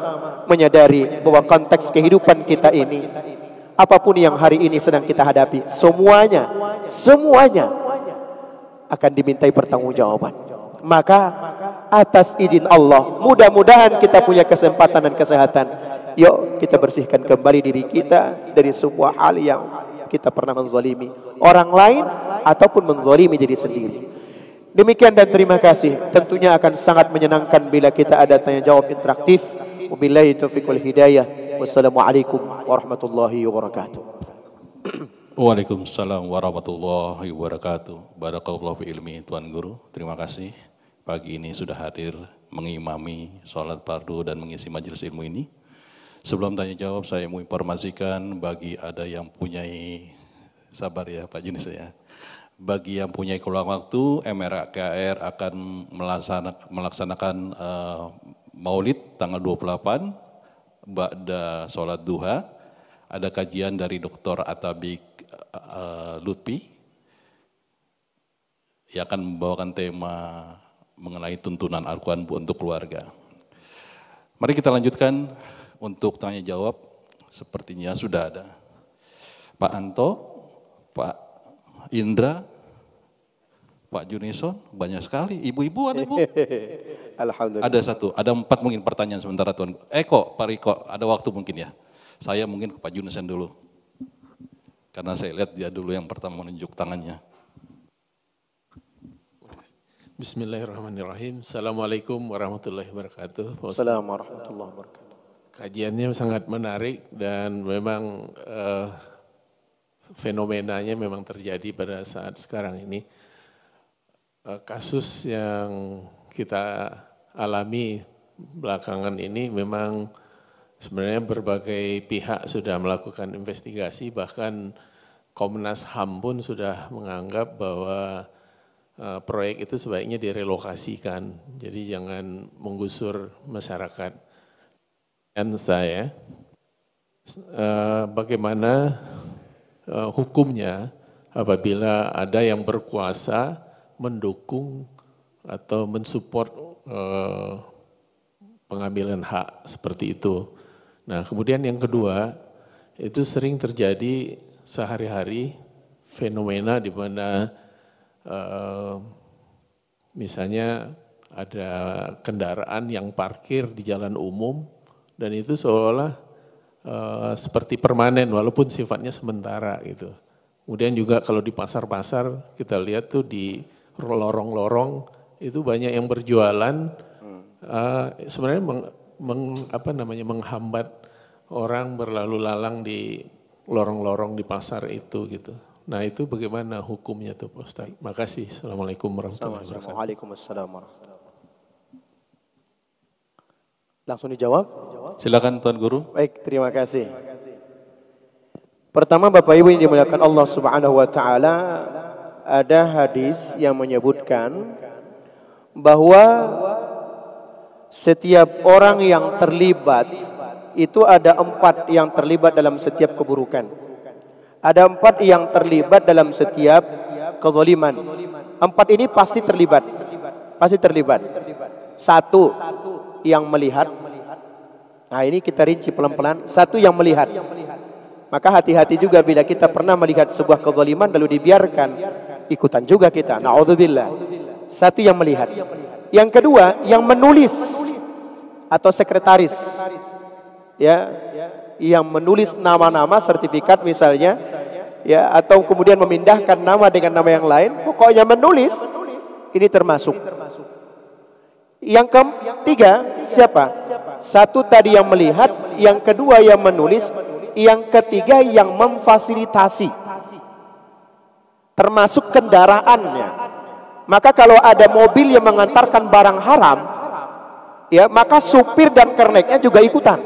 menyadari bahwa konteks kehidupan kita ini, apapun yang hari ini sedang kita hadapi, semuanya akan dimintai pertanggungjawaban. Maka atas izin Allah, mudah-mudahan kita punya kesempatan dan kesehatan. Yuk kita bersihkan kembali diri kita dari semua hal yang kita pernah menzalimi orang lain ataupun menzalimi diri sendiri. Demikian dan terima kasih. Tentunya akan sangat menyenangkan bila kita ada tanya jawab interaktif. Wabillahi taufiq wal hidayah. Wassalamualaikum warahmatullahi wabarakatuh. Waalaikumsalam warahmatullahi wabarakatuh. Barakallahu fi ilmi Tuan Guru. Terima kasih. Pagi ini sudah hadir mengimami sholat fardu dan mengisi majelis ilmu ini. Sebelum tanya jawab, saya mau informasikan bagi ada yang punyai, sabar ya Pak Junis ya. Bagi yang punyai keluang waktu, MRKR akan melaksanakan maulid tanggal 28, ba'da sholat duha. Ada kajian dari Dr. Atabik Lutfi yang akan membawakan tema mengenai tuntunan Al-Quran untuk keluarga. Mari kita lanjutkan untuk tanya jawab. Sepertinya sudah ada Pak Anto, Pak Indra, Pak Junison, banyak sekali. Ibu-ibu ada Bu? Alhamdulillah. Ada 1, ada 4 mungkin pertanyaan sementara Tuan. Pak Riko, ada waktu mungkin ya. Saya mungkin ke Pak Junison dulu. Karena saya lihat dia dulu yang pertama menunjuk tangannya. Bismillahirrahmanirrahim. Assalamualaikum warahmatullahi wabarakatuh. Assalamualaikum warahmatullahi wabarakatuh. Kajiannya sangat menarik dan memang fenomenanya memang terjadi pada saat sekarang ini. Kasus yang kita alami belakangan ini memang sebenarnya berbagai pihak sudah melakukan investigasi, bahkan Komnas HAM pun sudah menganggap bahwa proyek itu sebaiknya direlokasikan, jadi jangan menggusur masyarakat. Dan saya, bagaimana hukumnya apabila ada yang berkuasa mendukung atau mensupport pengambilan hak seperti itu. Nah, kemudian yang kedua, itu sering terjadi sehari-hari fenomena di mana misalnya ada kendaraan yang parkir di jalan umum dan itu seolah seperti permanen walaupun sifatnya sementara gitu. Kemudian juga kalau di pasar-pasar kita lihat tuh di lorong-lorong itu banyak yang berjualan sebenarnya menghambat orang berlalu lalang di lorong-lorong di pasar itu gitu. Nah itu bagaimana hukumnya tuh Pak Ustaz? Makasih. Assalamualaikum warahmatullahi wabarakatuh. Waalaikumsalam warahmatullahi wabarakatuh. Langsung dijawab? Silakan Tuan Guru. Baik, terima kasih. Pertama Bapak Ibu yang dimuliakan Allah Subhanahu wa taala, ada hadis yang menyebutkan bahwa setiap orang yang terlibat itu ada 4 yang terlibat dalam setiap keburukan. Ada 4 yang terlibat dalam setiap kezaliman. 4 ini pasti terlibat. Pasti terlibat. 1 yang melihat. Nah ini kita rinci pelan-pelan. 1 yang melihat. Maka hati-hati juga bila kita pernah melihat sebuah kezaliman lalu dibiarkan, ikutan juga kita. Na'udzubillah. 1 yang melihat. Yang kedua yang menulis atau sekretaris. Ya, yang menulis nama-nama sertifikat misalnya, ya, atau kemudian memindahkan nama dengan nama yang lain, pokoknya menulis, ini termasuk. Yang ketiga siapa? 1 tadi yang melihat, yang kedua yang menulis, yang ketiga yang memfasilitasi, termasuk kendaraannya. Maka kalau ada mobil yang mengantarkan barang haram, ya, maka supir dan kerneknya juga ikutan.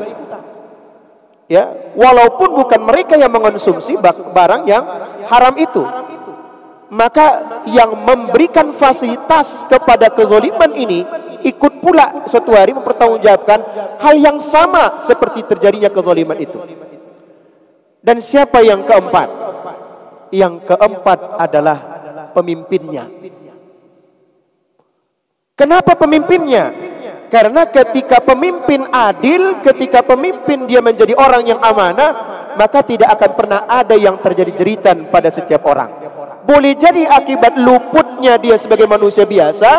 Ya, walaupun bukan mereka yang mengonsumsi barang yang haram itu, maka yang memberikan fasilitas kepada kezaliman ini ikut pula suatu hari mempertanggungjawabkan hal yang sama seperti terjadinya kezaliman itu. Dan siapa yang keempat? Yang keempat adalah pemimpinnya. Kenapa pemimpinnya? Karena ketika pemimpin adil, ketika pemimpin dia menjadi orang yang amanah, maka tidak akan pernah ada yang terjadi jeritan pada setiap orang. Boleh jadi akibat luputnya dia sebagai manusia biasa,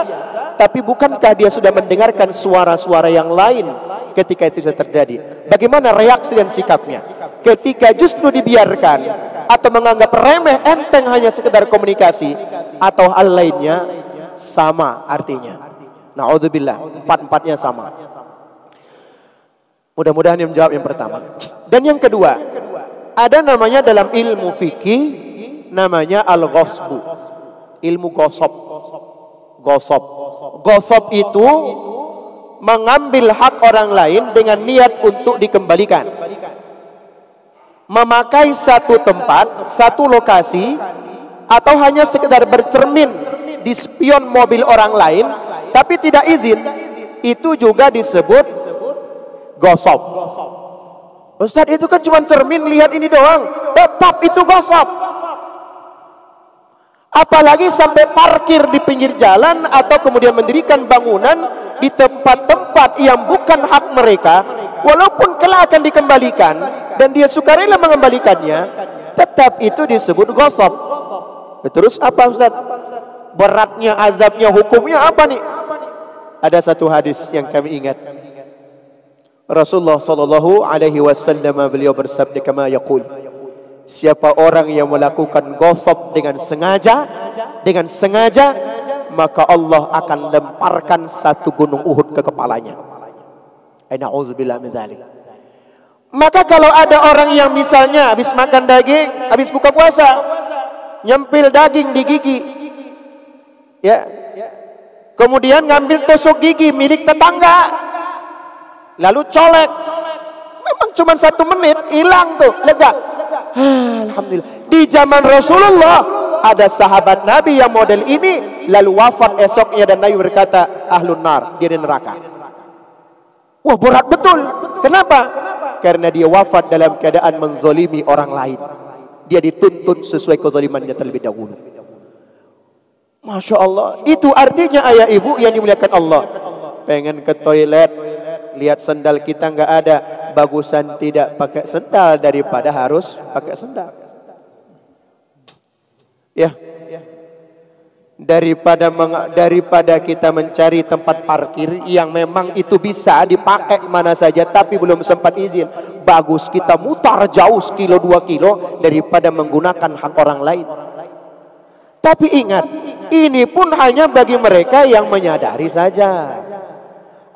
tapi bukankah dia sudah mendengarkan suara-suara yang lain ketika itu sudah terjadi? Bagaimana reaksi dan sikapnya? Ketika justru dibiarkan atau menganggap remeh enteng hanya sekedar komunikasi atau hal lainnya, sama artinya. Na'udzubillah, 4-4-nya sama. Mudah-mudahan yang menjawab yang pertama. Dan yang kedua, ada namanya dalam ilmu fikih, namanya al-ghasbu. Ilmu gosop. Gosop. Gosop itu mengambil hak orang lain dengan niat untuk dikembalikan. Memakai satu tempat, satu lokasi, atau hanya sekedar bercermin di spion mobil orang lain, tapi tidak izin, itu juga disebut gosop. Ustadz, itu kan cuma cermin, lihat ini doang. Tetap itu gosop. Apalagi sampai parkir di pinggir jalan atau kemudian mendirikan bangunan di tempat-tempat yang bukan hak mereka, walaupun kelak akan dikembalikan dan dia sukarela mengembalikannya, tetap itu disebut gosop. Terus apa Ustadz? Beratnya, azabnya, hukumnya apa nih? Ada satu hadis yang kami ingat. Rasulullah sallallahu alaihi wasallam beliau bersabda kama yaqul, siapa orang yang melakukan gosop dengan sengaja, maka Allah akan lemparkan satu gunung Uhud ke kepalanya. Na'udzubillah min dzalik. Maka kalau ada orang yang misalnya habis makan daging, habis buka puasa, nyempil daging di gigi, ya, kemudian ngambil tusuk gigi milik tetangga, lalu colek, memang cuma 1 menit hilang tuh, lega. Alhamdulillah. Di zaman Rasulullah ada sahabat Nabi yang model ini, lalu wafat esoknya dan Nabi berkata, ahlun nar, dia di neraka. Wah, berat betul. Kenapa? Karena dia wafat dalam keadaan menzolimi orang lain. dia dituntut sesuai kezalimannya terlebih dahulu. Masya Allah, itu artinya ayah ibu yang dimuliakan Allah. Pengen ke toilet, lihat sendal kita nggak ada, bagusan tidak pakai sendal daripada harus pakai sendal. Ya, daripada kita mencari tempat parkir yang memang itu bisa dipakai mana saja tapi belum sempat izin, bagus kita mutar jauh sekilo 2 kilo daripada menggunakan hak orang lain. Tapi ingat, ini pun hanya bagi mereka yang menyadari saja.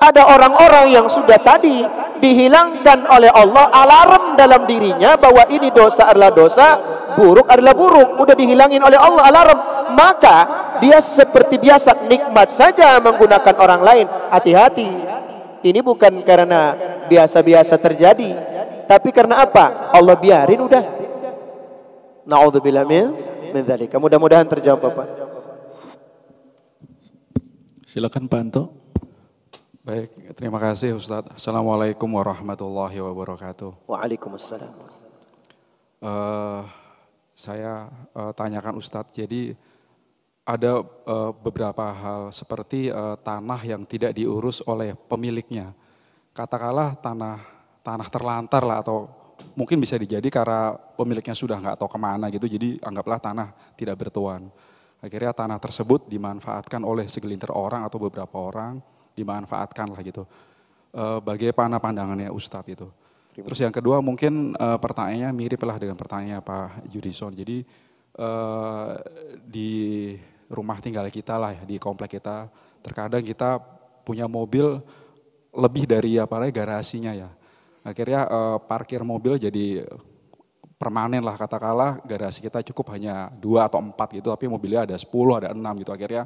Ada orang-orang yang sudah tadi dihilangkan oleh Allah alarm dalam dirinya bahwa ini dosa adalah dosa, buruk adalah buruk, udah dihilangin oleh Allah alarm, maka dia seperti biasa nikmat saja menggunakan orang lain. Hati-hati, ini bukan karena biasa-biasa terjadi, tapi karena apa? Allah biarin udah. Na'udzubillah min dzalika. Mudah-mudahan terjawab Bapak. Silakan Pak Anto. Baik, terima kasih Ustadz. Assalamualaikum warahmatullahi wabarakatuh. Waalaikumsalam. Saya tanyakan Ustadz, jadi ada beberapa hal seperti tanah yang tidak diurus oleh pemiliknya. Katakanlah tanah terlantar lah, atau mungkin bisa dijadi karena pemiliknya sudah nggak tahu kemana gitu, jadi anggaplah tanah tidak bertuan. Akhirnya tanah tersebut dimanfaatkan oleh segelintir orang atau beberapa orang, dimanfaatkan lah gitu. Bagaimana pandangannya Ustadz itu? Terus yang kedua mungkin pertanyaannya mirip lah dengan pertanyaannya Pak Judison. Jadi di rumah tinggal kita lah ya, di komplek kita, terkadang kita punya mobil lebih dari garasinya ya. Akhirnya parkir mobil jadi permanen lah, katakanlah garasi kita cukup hanya 2 atau 4 gitu, tapi mobilnya ada 10, ada 6 gitu. Akhirnya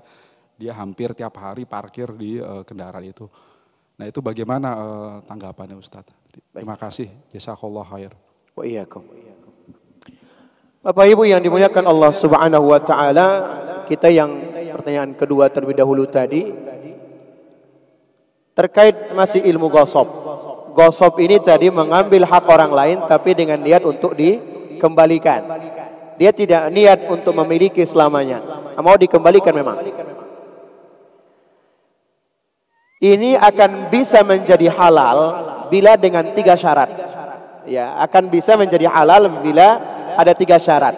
dia hampir tiap hari parkir di kendaraan itu. Nah itu bagaimana tanggapannya Ustadz? Terima kasih. Jazakallah khair. Wa iyyakum. Bapak Ibu yang dimuliakan Allah Subhanahu wa taala, kita yang pertanyaan kedua terlebih dahulu tadi terkait masih ilmu ghasab. Ghasab ini tadi mengambil hak orang lain tapi dengan niat untuk dikembalikan. Dia tidak niat untuk memiliki selamanya, mau dikembalikan memang. Ini akan bisa menjadi halal bila dengan 3 syarat. Ya, akan bisa menjadi halal bila ada 3 syarat.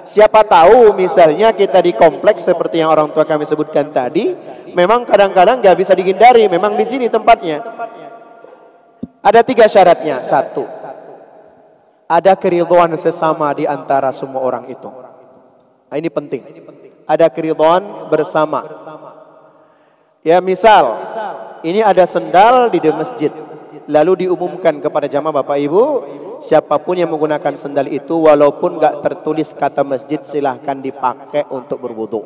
Siapa tahu misalnya kita di kompleks seperti yang orang tua kami sebutkan tadi, memang kadang-kadang nggak bisa dihindari, memang di sini tempatnya. Ada 3 syaratnya. 1, ada keridhaan sesama di antara semua orang itu. Nah, ini penting. Ada keridhaan bersama. Ya, misal ini ada sendal di masjid, lalu diumumkan kepada jamaah Bapak Ibu, siapapun yang menggunakan sendal itu walaupun nggak tertulis kata masjid silahkan dipakai untuk berwudu.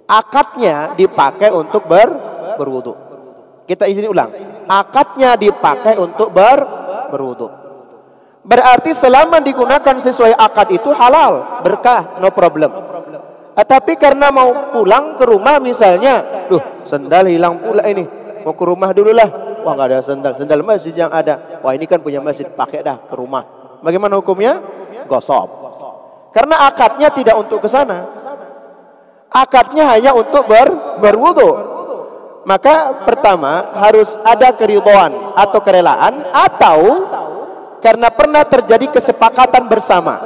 Akadnya dipakai untuk berwudu. Kita izin ulang, akadnya dipakai untuk berwudu. Berarti selama digunakan sesuai akad itu halal, berkah, no problem. Tapi karena mau pulang ke rumah misalnya, sendal hilang pula ini, mau ke rumah dulu lah. Wah nggak ada sendal masjid yang ada. Wah ini kan punya masjid, pakai dah ke rumah. Bagaimana hukumnya? Ghasab. Karena akadnya tidak untuk ke sana. Akadnya hanya untuk berwudu. Maka pertama harus ada keridhaan atau kerelaan, atau karena pernah terjadi kesepakatan bersama.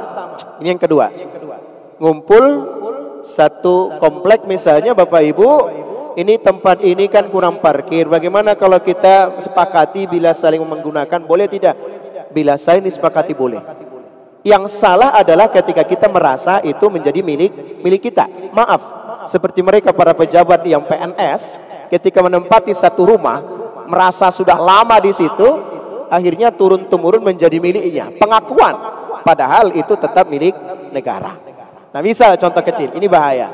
Ini yang kedua. Ngumpul satu komplek misalnya Bapak Ibu, ini tempat ini kan kurang parkir, bagaimana kalau kita sepakati bila saling menggunakan, boleh tidak? Bila saling disepakati boleh. Yang salah adalah ketika kita merasa itu menjadi milik kita. Maaf, seperti mereka para pejabat yang PNS ketika menempati satu rumah, merasa sudah lama di situ, akhirnya turun-temurun menjadi miliknya. Pengakuan, padahal itu tetap milik negara. Nah misal contoh kecil, ini bahaya.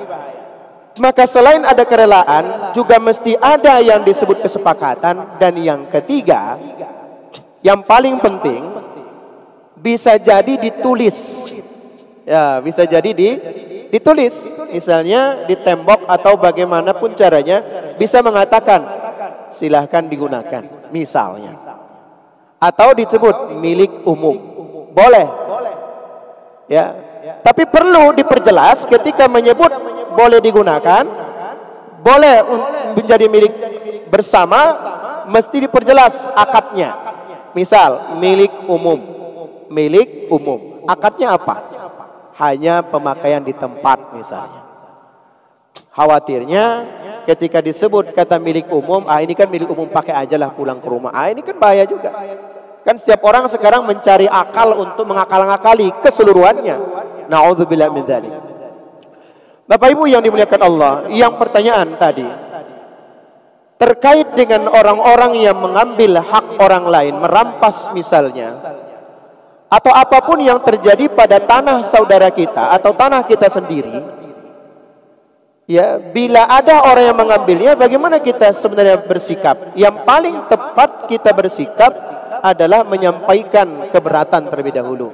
Maka selain ada kerelaan, juga mesti ada yang disebut kesepakatan. Dan yang ketiga, yang paling penting, bisa jadi ditulis. Ya, bisa jadi ditulis. Misalnya di tembok atau bagaimanapun caranya, bisa mengatakan silahkan digunakan, misalnya. Atau disebut milik umum. Boleh. Ya. Tapi perlu diperjelas ketika menyebut boleh digunakan, boleh menjadi milik bersama, mesti diperjelas akadnya. Misal milik umum, milik umum. Akadnya apa? Hanya pemakaian di tempat misalnya. Khawatirnya ketika disebut kata milik umum, ini kan milik umum, pakai aja lah pulang ke rumah. Ini kan bahaya juga. Kan setiap orang sekarang mencari akal untuk mengakal-ngakali keseluruhannya. Na'udzubillah min dzalik. Bapak Ibu yang dimuliakan Allah, yang pertanyaan tadi terkait dengan orang-orang yang mengambil hak orang lain, merampas misalnya, atau apapun yang terjadi pada tanah saudara kita atau tanah kita sendiri, ya, bila ada orang yang mengambilnya, bagaimana kita sebenarnya bersikap? Yang paling tepat kita bersikap adalah menyampaikan keberatan terlebih dahulu.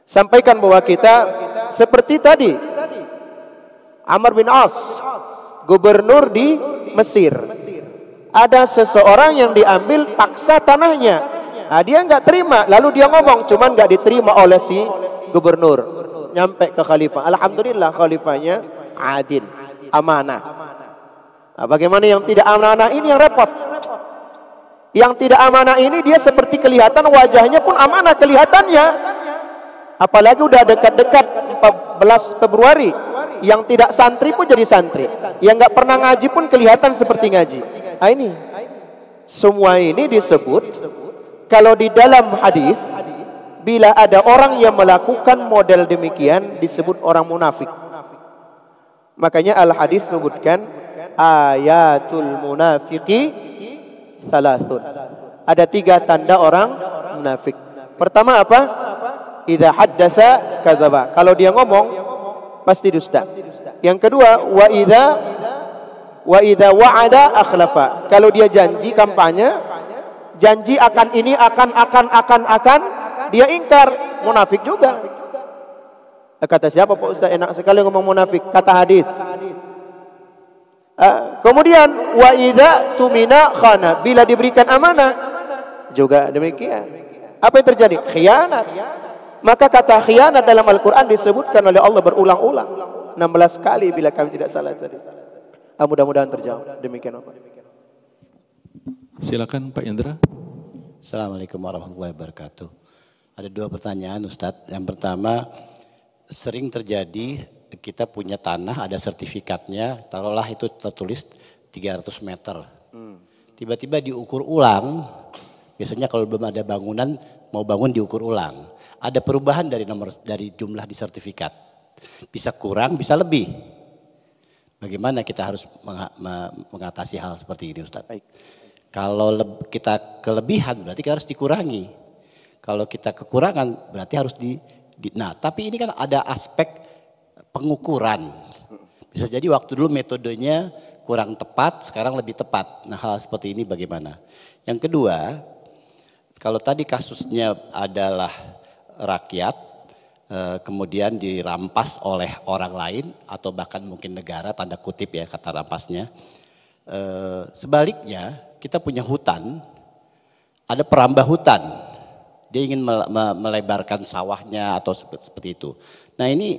Sampaikan bahwa kita seperti tadi Amr bin As, gubernur di Mesir. Ada seseorang yang diambil paksa tanahnya. Dia nggak terima, lalu dia ngomong, cuman nggak diterima oleh si gubernur. Nyampe ke khalifah. Alhamdulillah khalifahnya adil, amanah. Bagaimana yang tidak amanah ini yang repot? Yang tidak amanah ini dia seperti kelihatan wajahnya pun amanah kelihatannya. Apalagi udah dekat-dekat 14 Februari, yang tidak santri pun jadi santri, yang nggak pernah ngaji pun kelihatan seperti ngaji. Ini semua ini disebut, kalau di dalam hadis, bila ada orang yang melakukan model demikian disebut orang munafik. Makanya al-hadis menyebutkan ayatul munafiqi salasun. Ada 3 tanda orang munafik. Pertama apa? Idza haddasa kadzaba. Kalau dia ngomong pasti dusta. Yang kedua, wa idza wa'ada akhlafa. Kalau dia janji kampanye, janji akan ini, akan dia ingkar, munafik juga. Kata siapa Pak Ustaz? Enak sekali ngomong munafik. Kata hadis. Kemudian wa idza tumina khana. Bila diberikan amanah juga demikian. Apa yang terjadi? Khianat. Maka kata khianat dalam Al-Quran disebutkan oleh Allah berulang-ulang 16 kali bila kami tidak salah tadi. Mudah-mudahan terjawab. Demikian Pak. Silakan Pak Indra. Assalamualaikum warahmatullahi wabarakatuh. Ada 2 pertanyaan Ustadz. Yang pertama, sering terjadi kita punya tanah, ada sertifikatnya, taruhlah itu tertulis 300 meter. Tiba-tiba diukur ulang, biasanya kalau belum ada bangunan, mau bangun diukur ulang. Ada perubahan dari jumlah di sertifikat. Bisa kurang, bisa lebih. Bagaimana kita harus mengatasi hal seperti ini Ustaz? Baik. Kalau kita kelebihan berarti kita harus dikurangi. Kalau kita kekurangan berarti harus nah, tapi ini kan ada aspek pengukuran. Bisa jadi waktu dulu metodenya kurang tepat, sekarang lebih tepat. Nah, hal seperti ini bagaimana? Yang kedua, kalau tadi kasusnya adalah rakyat, kemudian dirampas oleh orang lain atau bahkan mungkin negara, tanda kutip ya kata rampasnya. Sebaliknya kita punya hutan, ada perambah hutan, dia ingin melebarkan sawahnya atau seperti itu. Nah ini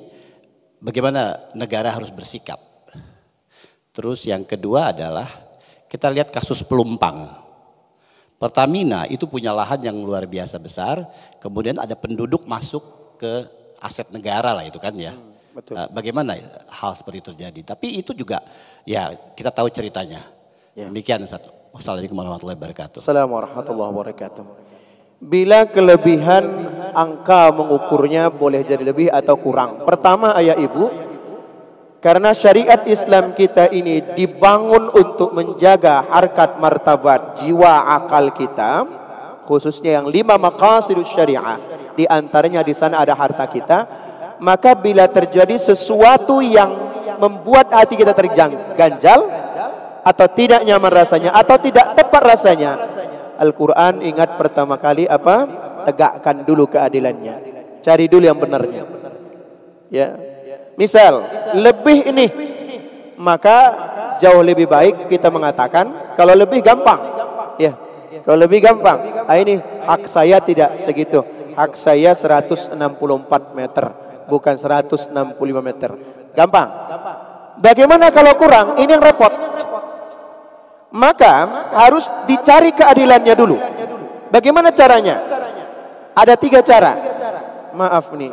bagaimana negara harus bersikap. Terus yang kedua adalah kita lihat kasus Pelumpang. Pertamina itu punya lahan yang luar biasa besar, kemudian ada penduduk masuk ke aset negara lah itu kan ya. Betul. Bagaimana hal seperti itu terjadi? Tapi itu juga ya kita tahu ceritanya. Ya. Demikian Ustaz. Wassalamualaikum warahmatullahi wabarakatuh. Assalamualaikum warahmatullahi wabarakatuh. Bila kelebihan angka mengukurnya boleh jadi lebih atau kurang. Pertama ayah ibu, karena syariat Islam kita ini dibangun untuk menjaga harkat martabat jiwa akal kita, khususnya yang 5 maqasidus syariah, di antaranya di sana ada harta kita. Maka bila terjadi sesuatu yang membuat hati kita terganjal atau tidak nyaman rasanya atau tidak tepat rasanya, Al-Quran ingat pertama kali apa? Tegakkan dulu keadilannya, cari dulu yang benarnya. Ya. Misal lebih ini, maka jauh lebih baik kita mengatakan kalau lebih gampang, ya, kalau lebih gampang. Ini hak saya tidak segitu, hak saya 164 meter, bukan 165 meter. Gampang. Bagaimana kalau kurang? Ini yang repot. Maka harus dicari keadilannya dulu. Bagaimana caranya? Ada 3 cara. Maaf nih,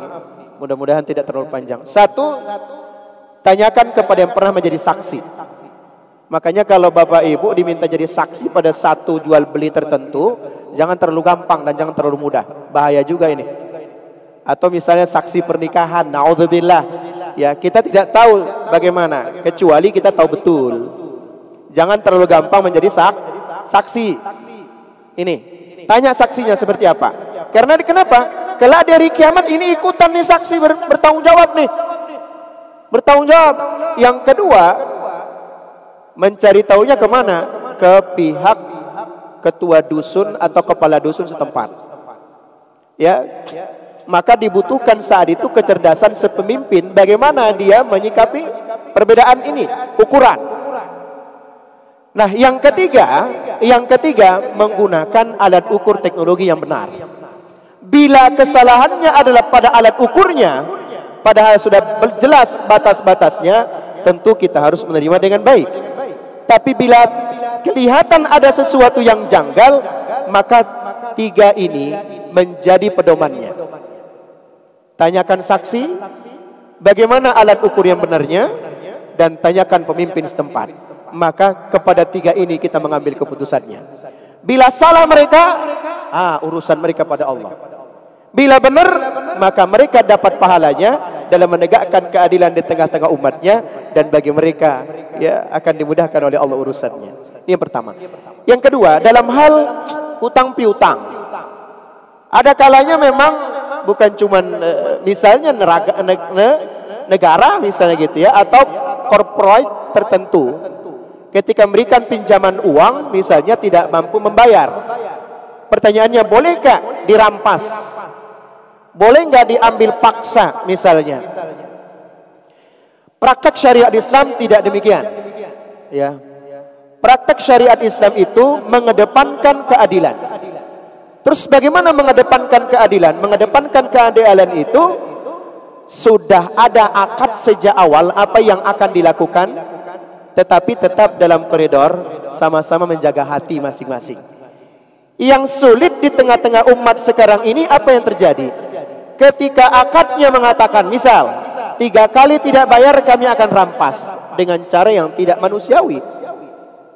mudah-mudahan tidak terlalu panjang. 1, tanyakan kepada yang pernah menjadi saksi. Makanya kalau Bapak Ibu diminta jadi saksi pada satu jual beli tertentu, jangan terlalu gampang dan jangan terlalu mudah. Bahaya juga ini. Atau misalnya saksi pernikahan, naudzubillah. Ya, kita tidak tahu bagaimana, kecuali kita tahu betul. Jangan terlalu gampang menjadi saksi. Ini, tanya saksinya seperti apa. Karena kenapa? Kelak di hari kiamat ini ikutan nih saksi bertanggung jawab nih. Bertanggung jawab. Yang kedua, mencari tahunya kemana? Ke pihak ketua dusun atau kepala dusun setempat. Ya, maka dibutuhkan saat itu kecerdasan sepemimpin. Bagaimana dia menyikapi perbedaan ini? Ukuran. Nah, yang ketiga menggunakan alat ukur teknologi yang benar. Bila kesalahannya adalah pada alat ukurnya, padahal sudah jelas batas-batasnya, tentu kita harus menerima dengan baik. Tapi bila kelihatan ada sesuatu yang janggal, maka 3 ini menjadi pedomannya. Tanyakan saksi, bagaimana alat ukur yang benarnya, dan tanyakan pemimpin setempat. Maka kepada 3 ini kita mengambil keputusannya. Bila salah mereka, urusan mereka pada Allah. Bila benar, maka mereka dapat pahalanya dalam menegakkan keadilan di tengah-tengah umatnya, dan bagi mereka ya akan dimudahkan oleh Allah urusannya. Ini yang pertama. Yang kedua, dalam hal hutang piutang. Ada kalanya memang bukan cuma misalnya negara misalnya gitu ya, atau corporate tertentu ketika memberikan pinjaman uang misalnya tidak mampu membayar. Pertanyaannya, bolehkah dirampas? Boleh nggak diambil paksa misalnya? Praktek syariat Islam tidak demikian. Ya. Praktek syariat Islam itu mengedepankan keadilan. Terus bagaimana mengedepankan keadilan? Mengedepankan keadilan itu sudah ada akad sejak awal apa yang akan dilakukan, tetapi tetap dalam koridor sama-sama menjaga hati masing-masing. Yang sulit di tengah-tengah umat sekarang ini apa yang terjadi? Ketika akadnya mengatakan misal 3 kali tidak bayar kami akan rampas dengan cara yang tidak manusiawi.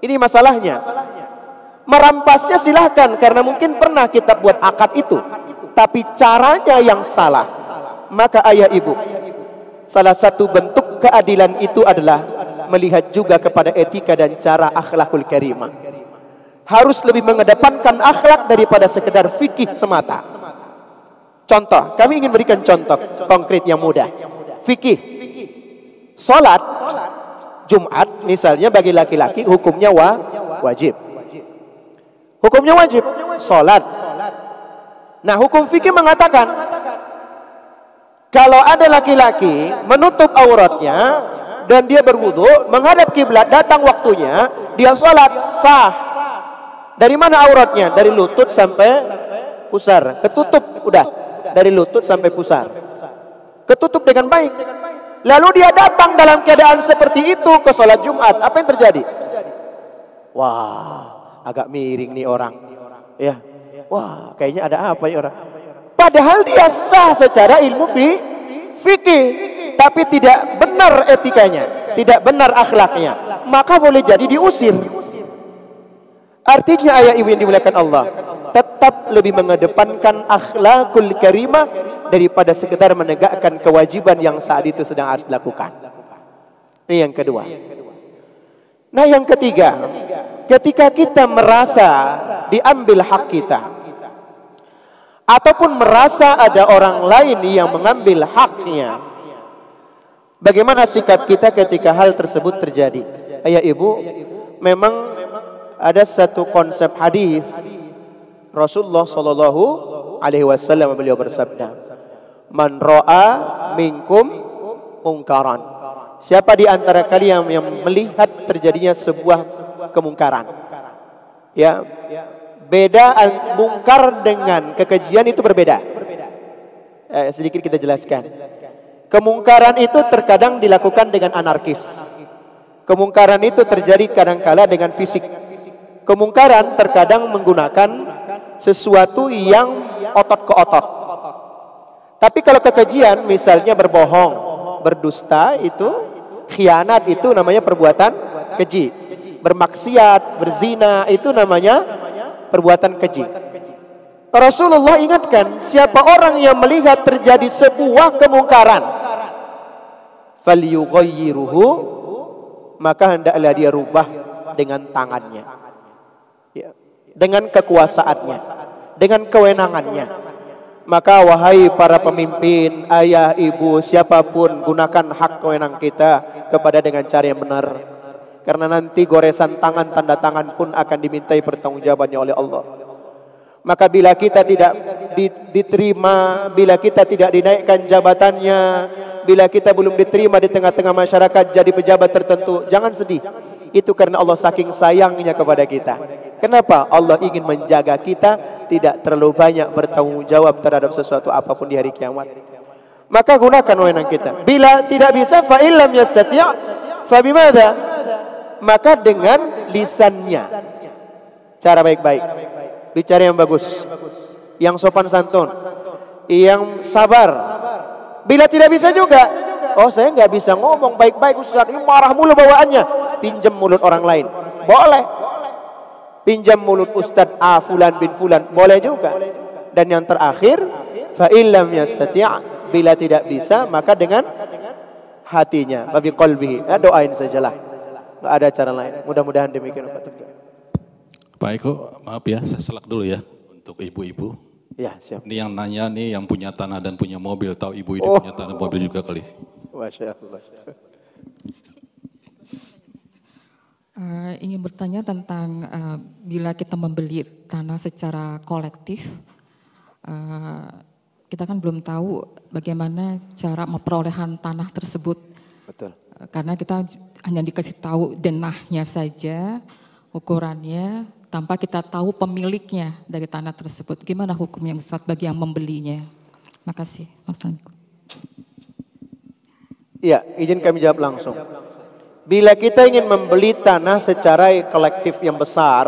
Ini masalahnya. Merampasnya silahkan karena mungkin pernah kita buat akad itu, tapi caranya yang salah. Maka ayah ibu, salah satu bentuk keadilan itu adalah melihat juga kepada etika dan cara akhlakul karimah. Harus lebih mengedepankan akhlak daripada sekedar fikih semata. Contoh, kami ingin berikan contoh konkret yang mudah. Fikih. Salat Jumat misalnya bagi laki-laki hukumnya wajib. Hukumnya wajib. Salat. Nah, hukum fikih mengatakan kalau ada laki-laki menutup auratnya dan dia berwudu menghadap kiblat, datang waktunya dia salat sah. Dari mana auratnya? Dari lutut sampai pusar. Ketutup udah. Dari lutut sampai pusar. Ketutup dengan baik. Lalu dia datang dalam keadaan seperti itu ke sholat Jumat. Apa yang terjadi? Wah, agak miring nih orang. Ya. Wah, kayaknya ada apa nih orang. Padahal dia sah secara ilmu fikih, tapi tidak benar etikanya, tidak benar akhlaknya. Maka boleh jadi diusir. Artinya ayah ibu yang dimuliakan Allah, tetap lebih mengedepankan akhlakul karimah daripada sekedar menegakkan kewajiban yang saat itu sedang harus dilakukan. Ini yang kedua. Nah, yang ketiga, ketika kita merasa diambil hak kita, ataupun merasa ada orang lain yang mengambil haknya, bagaimana sikap kita ketika hal tersebut terjadi? Ayah ibu, memang ada satu konsep hadis Rasulullah Shallallahu Alaihi Wasallam, beliau bersabda, "Man ro'a minkum mungkaran." Siapa di antara kalian yang melihat terjadinya sebuah kemungkaran? Ya, beda mungkar dengan kekejian itu berbeda. sedikit kita jelaskan. Kemungkaran itu terkadang dilakukan dengan anarkis. Kemungkaran itu terjadi kadangkala dengan fisik. Kemungkaran terkadang menggunakan sesuatu yang otot ke otot. Tapi kalau kekejian, misalnya berbohong, berdusta, itu khianat, itu namanya perbuatan keji. Bermaksiat, berzina, itu namanya perbuatan keji. Rasulullah ingatkan, siapa orang yang melihat terjadi sebuah kemungkaran, falyughayyiruhu, maka hendaklah dia rubah dengan tangannya, ya, dengan kekuasaannya, dengan kewenangannya. Maka wahai para pemimpin, ayah, ibu, siapapun, gunakan hak kewenang kita kepada dengan cara yang benar. Karena nanti goresan tangan, tanda tangan pun akan dimintai pertanggungjawabannya oleh Allah. Maka bila kita tidak diterima, bila kita tidak dinaikkan jabatannya, bila kita belum diterima di tengah-tengah masyarakat jadi pejabat tertentu, jangan sedih. Itu karena Allah saking sayangnya kepada kita. Kenapa? Allah ingin menjaga kita tidak terlalu banyak bertanggung jawab terhadap sesuatu apapun di hari kiamat. Maka gunakan wewenang kita. Bila tidak bisa, fa illam yastati' fa bimadza? Maka dengan lisannya. Cara baik-baik. Bicara yang bagus, yang sopan santun, yang sabar. Bila tidak bisa juga, oh saya nggak bisa ngomong baik-baik Ustaz, ini marah mulu bawaannya. Pinjam mulut orang lain, boleh. Pinjam mulut Ustaz A Fulan bin Fulan, boleh juga. Dan yang terakhir, fa illam yastati', bila tidak bisa maka dengan hatinya, fa biqalbihi. Doain sajalah, nggak ada cara lain. Mudah-mudahan demikian Pak Terjun. Pak Eko, maaf ya, saya selak dulu ya untuk ibu-ibu. Ya, siap. Ini yang nanya nih, yang punya tanah dan punya mobil, tahu ibu ini punya tanah mobil juga kali. Masya Allah. Ingin bertanya tentang bila kita membeli tanah secara kolektif, kita kan belum tahu bagaimana cara memperolehan tanah tersebut. Betul. Karena kita hanya dikasih tahu denahnya saja, ukurannya, tanpa kita tahu pemiliknya dari tanah tersebut. Gimana hukumnya Ustaz bagi yang membelinya? Makasih. Iya, izin kami jawab langsung. Bila kita ingin membeli tanah secara kolektif yang besar,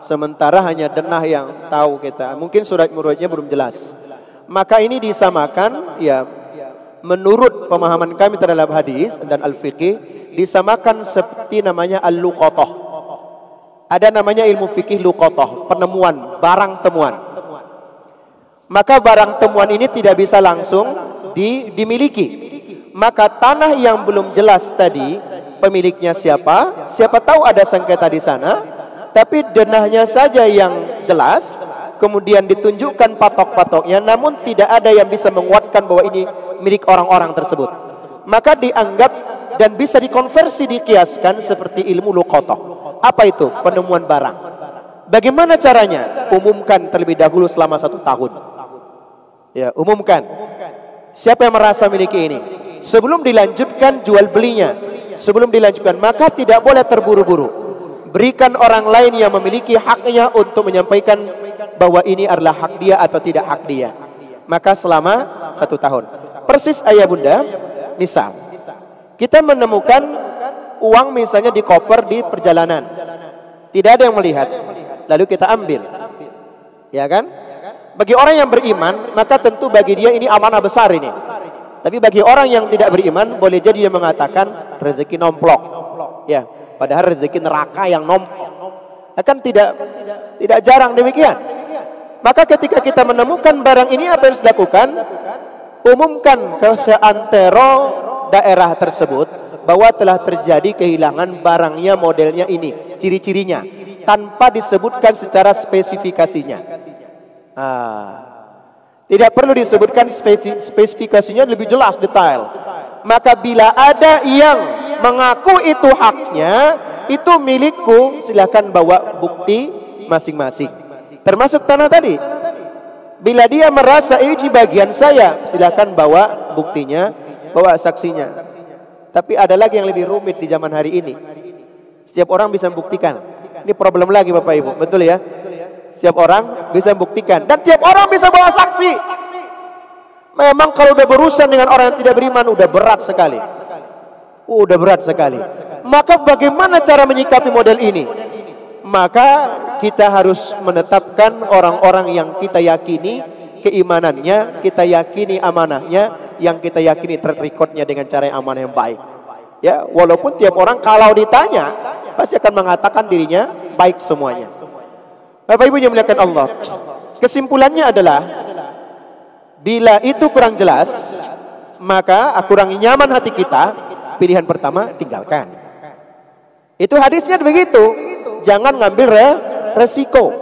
sementara hanya denah yang tahu kita, mungkin surat muridnya belum jelas. Maka ini disamakan, ya, menurut pemahaman kami terhadap hadis dan al-fiqih, disamakan seperti namanya al-luqatah. Ada namanya ilmu fikih luqatah, penemuan, barang temuan. Maka barang temuan ini tidak bisa langsung dimiliki. Maka tanah yang belum jelas tadi, pemiliknya siapa, siapa tahu ada sengketa di sana, tapi denahnya saja yang jelas, kemudian ditunjukkan patok-patoknya, namun tidak ada yang bisa menguatkan bahwa ini milik orang-orang tersebut. Maka dianggap dan bisa dikonversi, dikiaskan seperti ilmu luqatah. Apa itu? Penemuan barang. Bagaimana caranya? Umumkan terlebih dahulu selama 1 tahun. Ya, umumkan. Siapa yang merasa miliki ini? Sebelum dilanjutkan jual belinya, sebelum dilanjutkan, maka tidak boleh terburu-buru. Berikan orang lain yang memiliki haknya untuk menyampaikan bahwa ini adalah hak dia atau tidak hak dia. Maka selama 1 tahun. Persis ayah bunda, misal kita menemukan uang misalnya di koper di perjalanan, tidak ada yang melihat, lalu kita ambil, ya kan? Bagi orang yang beriman, maka tentu bagi dia ini amanah besar ini. Tapi bagi orang yang tidak beriman, boleh jadi dia mengatakan rezeki nomplok, ya, padahal rezeki neraka yang nomplok. Akan tidak jarang demikian. Maka ketika kita menemukan barang ini, apa yang harus dilakukan? Umumkan ke seantero daerah tersebut bahwa telah terjadi kehilangan barangnya, modelnya ini, ciri-cirinya, tanpa disebutkan secara spesifikasinya. Tidak perlu disebutkan spesifikasinya lebih jelas, detail. Maka bila ada yang mengaku itu haknya, itu milikku, silakan bawa bukti masing-masing. Termasuk tanah tadi. Bila dia merasa ini bagian saya, silakan bawa buktinya, bawa saksinya. Tapi ada lagi yang lebih rumit di zaman hari ini. Setiap orang bisa membuktikan. Ini problem lagi Bapak Ibu, betul ya? Setiap orang bisa membuktikan dan tiap orang bisa bawa saksi. Memang kalau udah berurusan dengan orang yang tidak beriman udah berat sekali. Udah berat sekali. Maka bagaimana cara menyikapi model ini? Maka kita harus menetapkan orang-orang yang kita yakini keimanannya, kita yakini amanahnya, yang kita yakini track recordnya dengan cara yang amanah yang baik. Ya, walaupun tiap orang kalau ditanya pasti akan mengatakan dirinya baik semuanya. Bapak Ibu yang dimuliakan Allah, kesimpulannya adalah bila itu kurang jelas, maka kurang nyaman hati kita, pilihan pertama tinggalkan. Itu hadisnya begitu. Jangan ngambil resiko.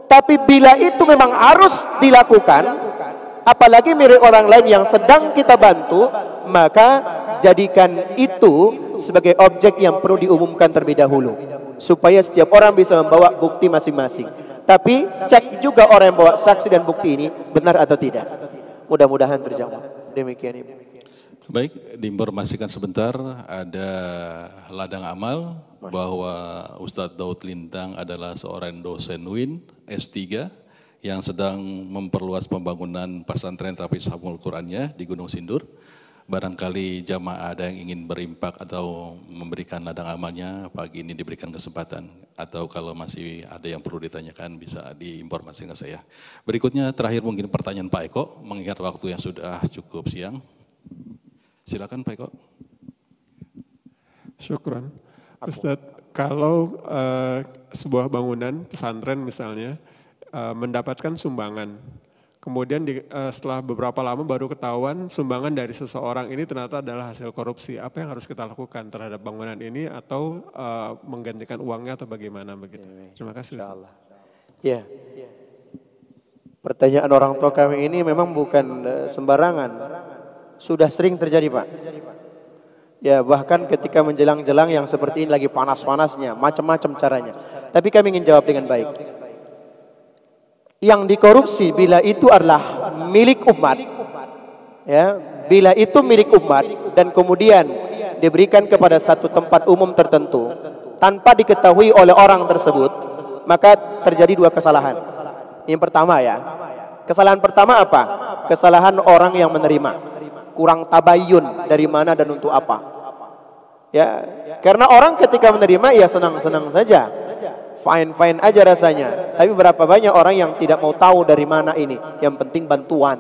Tapi bila itu memang harus dilakukan, apalagi milik orang lain yang sedang kita bantu, maka jadikan itu sebagai objek yang perlu diumumkan terlebih dahulu, supaya setiap orang bisa membawa bukti masing-masing. Tapi cek juga orang yang bawa saksi dan bukti ini benar atau tidak. Mudah-mudahan terjawab. Demikian Ibu. Baik, diinformasikan sebentar ada ladang amal bahwa Ustadz Daud Lintang adalah seorang dosen UIN S3 yang sedang memperluas pembangunan pesantren Tahfiz Hafizul Qurannya di Gunung Sindur. Barangkali jamaah ada yang ingin berimpak atau memberikan ladang amalnya, pagi ini diberikan kesempatan. Atau kalau masih ada yang perlu ditanyakan bisa diinformasikan ke saya. Berikutnya terakhir mungkin pertanyaan Pak Eko, mengingat waktu yang sudah cukup siang. Silakan Pak Eko. Syukran. Ustadz, kalau sebuah bangunan pesantren misalnya mendapatkan sumbangan, kemudian setelah beberapa lama baru ketahuan sumbangan dari seseorang ini ternyata adalah hasil korupsi. Apa yang harus kita lakukan terhadap bangunan ini atau menggantikan uangnya atau bagaimana begitu? Terima kasih. Ya. Pertanyaan orang tua kami ini memang bukan sembarangan. Sudah sering terjadi Pak. Ya bahkan ketika menjelang-jelang yang seperti ini lagi panas-panasnya, macam-macam caranya. Tapi kami ingin jawab dengan baik. Yang dikorupsi bila itu adalah milik umat, ya, bila itu milik umat dan kemudian diberikan kepada satu tempat umum tertentu tanpa diketahui oleh orang tersebut, maka terjadi dua kesalahan. Yang pertama ya, kesalahan pertama apa? Kesalahan orang yang menerima, kurang tabayun dari mana dan untuk apa. Ya, karena orang ketika menerima ya senang-senang saja. Fine-fine aja rasanya. Tapi berapa banyak orang yang tidak mau tahu dari mana ini. Yang penting bantuan.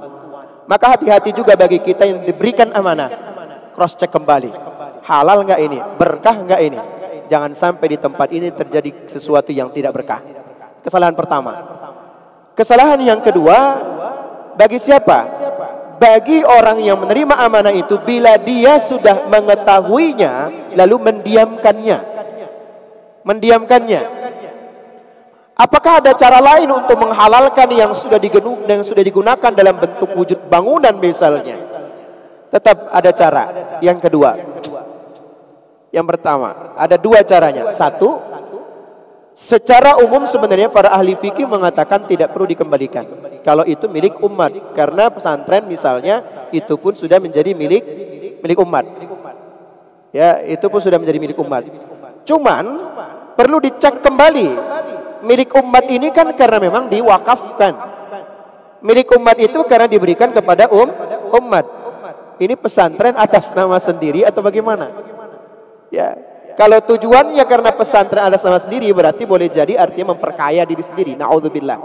Maka hati-hati juga bagi kita yang diberikan amanah. Cross check kembali. Halal nggak ini? Berkah nggak ini? Jangan sampai di tempat ini terjadi sesuatu yang tidak berkah. Kesalahan pertama. Kesalahan yang kedua, bagi siapa? Bagi orang yang menerima amanah itu, bila dia sudah mengetahuinya lalu mendiamkannya. Apakah ada cara lain untuk menghalalkan yang sudah digunakan dalam bentuk wujud bangunan misalnya? Tetap ada cara. Yang kedua, yang pertama, ada dua caranya. Satu, secara umum sebenarnya para ahli fikih mengatakan tidak perlu dikembalikan. Kalau itu milik umat, karena pesantren misalnya itu pun sudah menjadi milik umat. Ya, itu pun sudah menjadi milik umat. Cuman perlu dicek kembali. Milik umat ini kan karena memang diwakafkan. Milik umat itu karena diberikan kepada umat. Ini pesantren atas nama sendiri atau bagaimana? Ya, kalau tujuannya karena pesantren atas nama sendiri berarti boleh jadi artinya memperkaya diri sendiri. Na'udzubillah.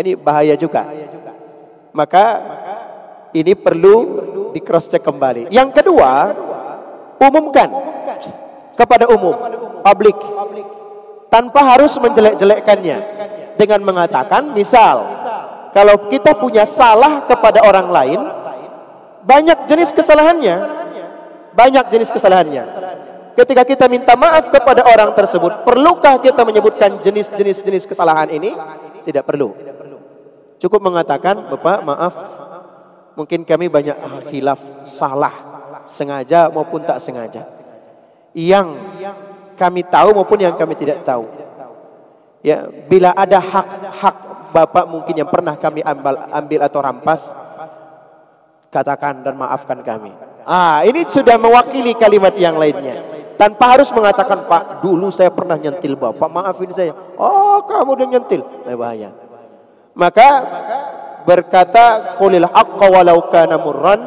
Ini bahaya juga. Maka ini perlu di cross check kembali. Yang kedua, umumkan kepada umum, publik. Tanpa harus menjelek-jelekkannya dengan mengatakan misal kalau kita punya salah kepada orang lain, banyak jenis kesalahannya, ketika kita minta maaf kepada orang tersebut, perlukah kita menyebutkan jenis kesalahan ini? Tidak perlu, cukup mengatakan Bapak maaf, mungkin kami banyak khilaf, salah sengaja maupun tak sengaja, yang kami tahu maupun yang kami tidak tahu. Ya, bila ada hak Bapak mungkin yang pernah kami ambil atau rampas, katakan dan maafkan kami. Ini sudah mewakili kalimat yang lainnya. Tanpa harus mengatakan Pak, dulu saya pernah nyentil Bapak, maafin saya. Oh, kamu udah nyentil. Bahaya. Maka berkata qulil haqqa walau kana murran,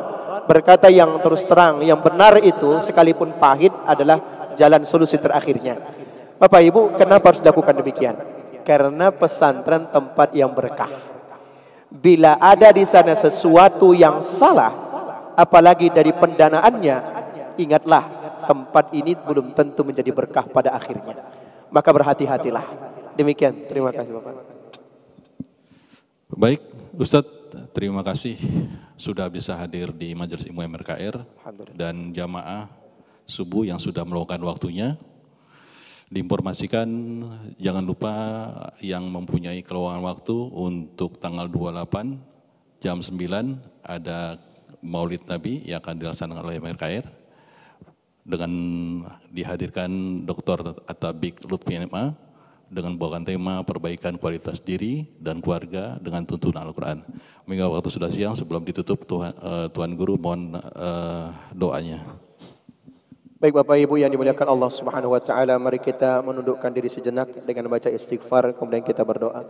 berkata yang terus terang, yang benar itu sekalipun pahit adalah jalan solusi terakhirnya. Bapak Ibu, kenapa harus dilakukan demikian? Karena pesantren tempat yang berkah. Bila ada di sana sesuatu yang salah, apalagi dari pendanaannya, ingatlah tempat ini belum tentu menjadi berkah pada akhirnya. Maka berhati-hatilah. Demikian, terima kasih Bapak. Baik, Ustadz, terima kasih sudah bisa hadir di Majelis Ilmu MRKR dan jamaah subuh yang sudah meluangkan waktunya. Diinformasikan jangan lupa yang mempunyai kelowongan waktu untuk tanggal 28 jam 9 ada Maulid Nabi yang akan dilaksanakan oleh MRKR dengan dihadirkan Dr. Atabik Lutfi MA dengan bawakan tema perbaikan kualitas diri dan keluarga dengan tuntunan Al-Quran. Mengingat waktu sudah siang, sebelum ditutup Tuan Guru mohon doanya. Baik Bapak Ibu yang dimuliakan Allah Subhanahu wa taala, mari kita menundukkan diri sejenak dengan membaca istighfar, kemudian kita berdoa.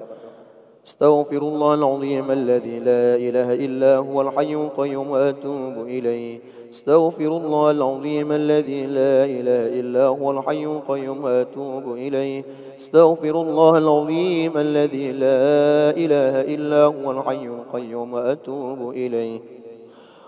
Astaghfirullahalazim alladzi la ilaha illa huwal hayyul qayyum wa atubu ilaih. Astaghfirullahalazim alladzi la ilaha illa huwal hayyul qayyum wa atubu ilaih. Astaghfirullahalazim alladzi la ilaha illa huwal hayyul qayyum wa atubu ilaih.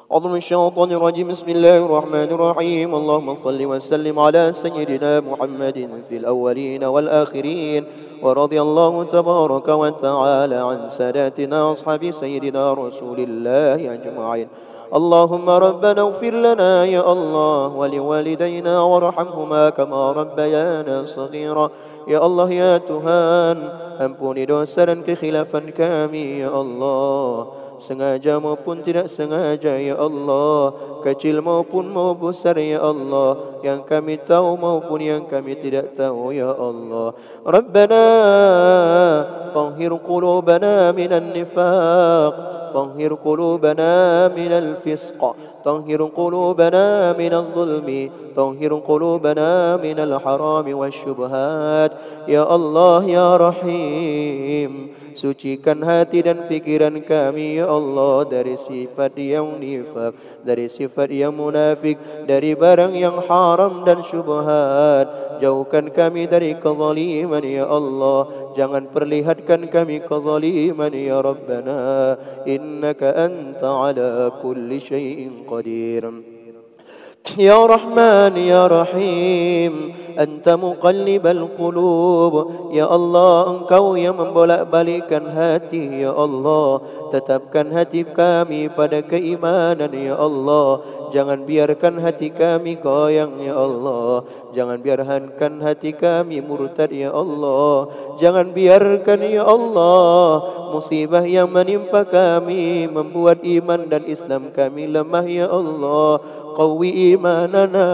أعوذ من الشيطان الرجيم بسم الله الرحمن الرحيم اللهم صل وسلم على سيدنا محمد في الأولين والآخرين ورضي الله تبارك وتعالى عن ساداتنا أصحاب سيدنا رسول الله أجمعين اللهم ربنا اغفر لنا يا الله ولوالدينا وارحمهما كما ربيانا صغيرا يا الله يا Tuhan, ampuni dosa dan kekhilafan kami ya Allah, sengaja maupun tidak sengaja ya Allah, kecil maupun mau besar ya Allah, yang kami tahu maupun yang kami tidak tahu ya Allah. Rabbana tahhir qulubana minan nifaq, طهر قلوبنا من الفسق طهر قلوبنا من الظلم طهر قلوبنا من الحرام والشبهات يا الله يا رحيم. Sucikan hati dan pikiran kami ya Allah dari sifat yang nifak, dari sifat yang munafik, dari barang yang haram dan syubhat. Jauhkan kami dari kezaliman ya Allah, jangan perlihatkan kami kezaliman ya Rabbana, innaka anta ala kulli syai'in qadir. Ya Rahman ya Rahim, Anta muqallibal qulub, ya Allah Engkau yang membolak-balikkan hati ya Allah, tetapkan hati kami pada keimanan ya Allah, jangan biarkan hati kami goyang ya Allah, jangan biarkan hati kami murtad ya Allah, jangan biarkan ya Allah musibah yang menimpa kami membuat iman dan Islam kami lemah ya Allah. Qawi imanana,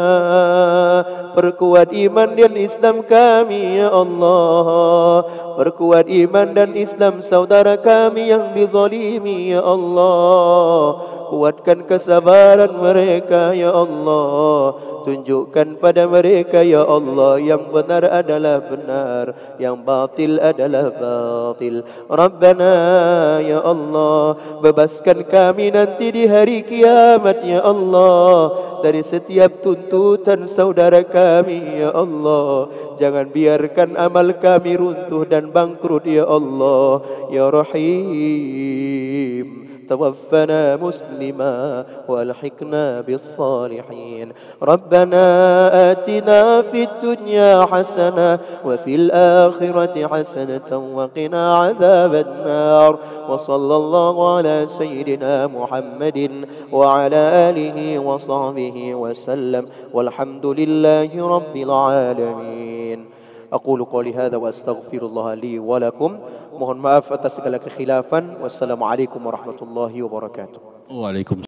perkuat iman dan Islam kami ya Allah, perkuat iman dan Islam saudara kami yang dizalimi ya Allah, kuatkan kesabaran mereka ya Allah, tunjukkan pada mereka ya Allah yang benar adalah benar, yang batil adalah batil. Rabbana ya Allah, bebaskan kami nanti di hari kiamat ya Allah dari setiap tuntutan saudara kami ya Allah, jangan biarkan amal kami runtuh dan bangkrut ya Allah ya Rahim. توفنا مسلما والحقنا بالصالحين. ربنا آتنا في الدنيا حسنة وفي الآخرة حسنة وقنا عذاب النار. وصلى الله على سيدنا محمد وعلى آله وصحبه وسلم والحمد لله رب العالمين. أقول قولي هذا وأستغفر الله لي ولكم. Mohon maaf atas segala kekhilafan. Wassalamualaikum warahmatullahi wabarakatuh. Waalaikumsalam.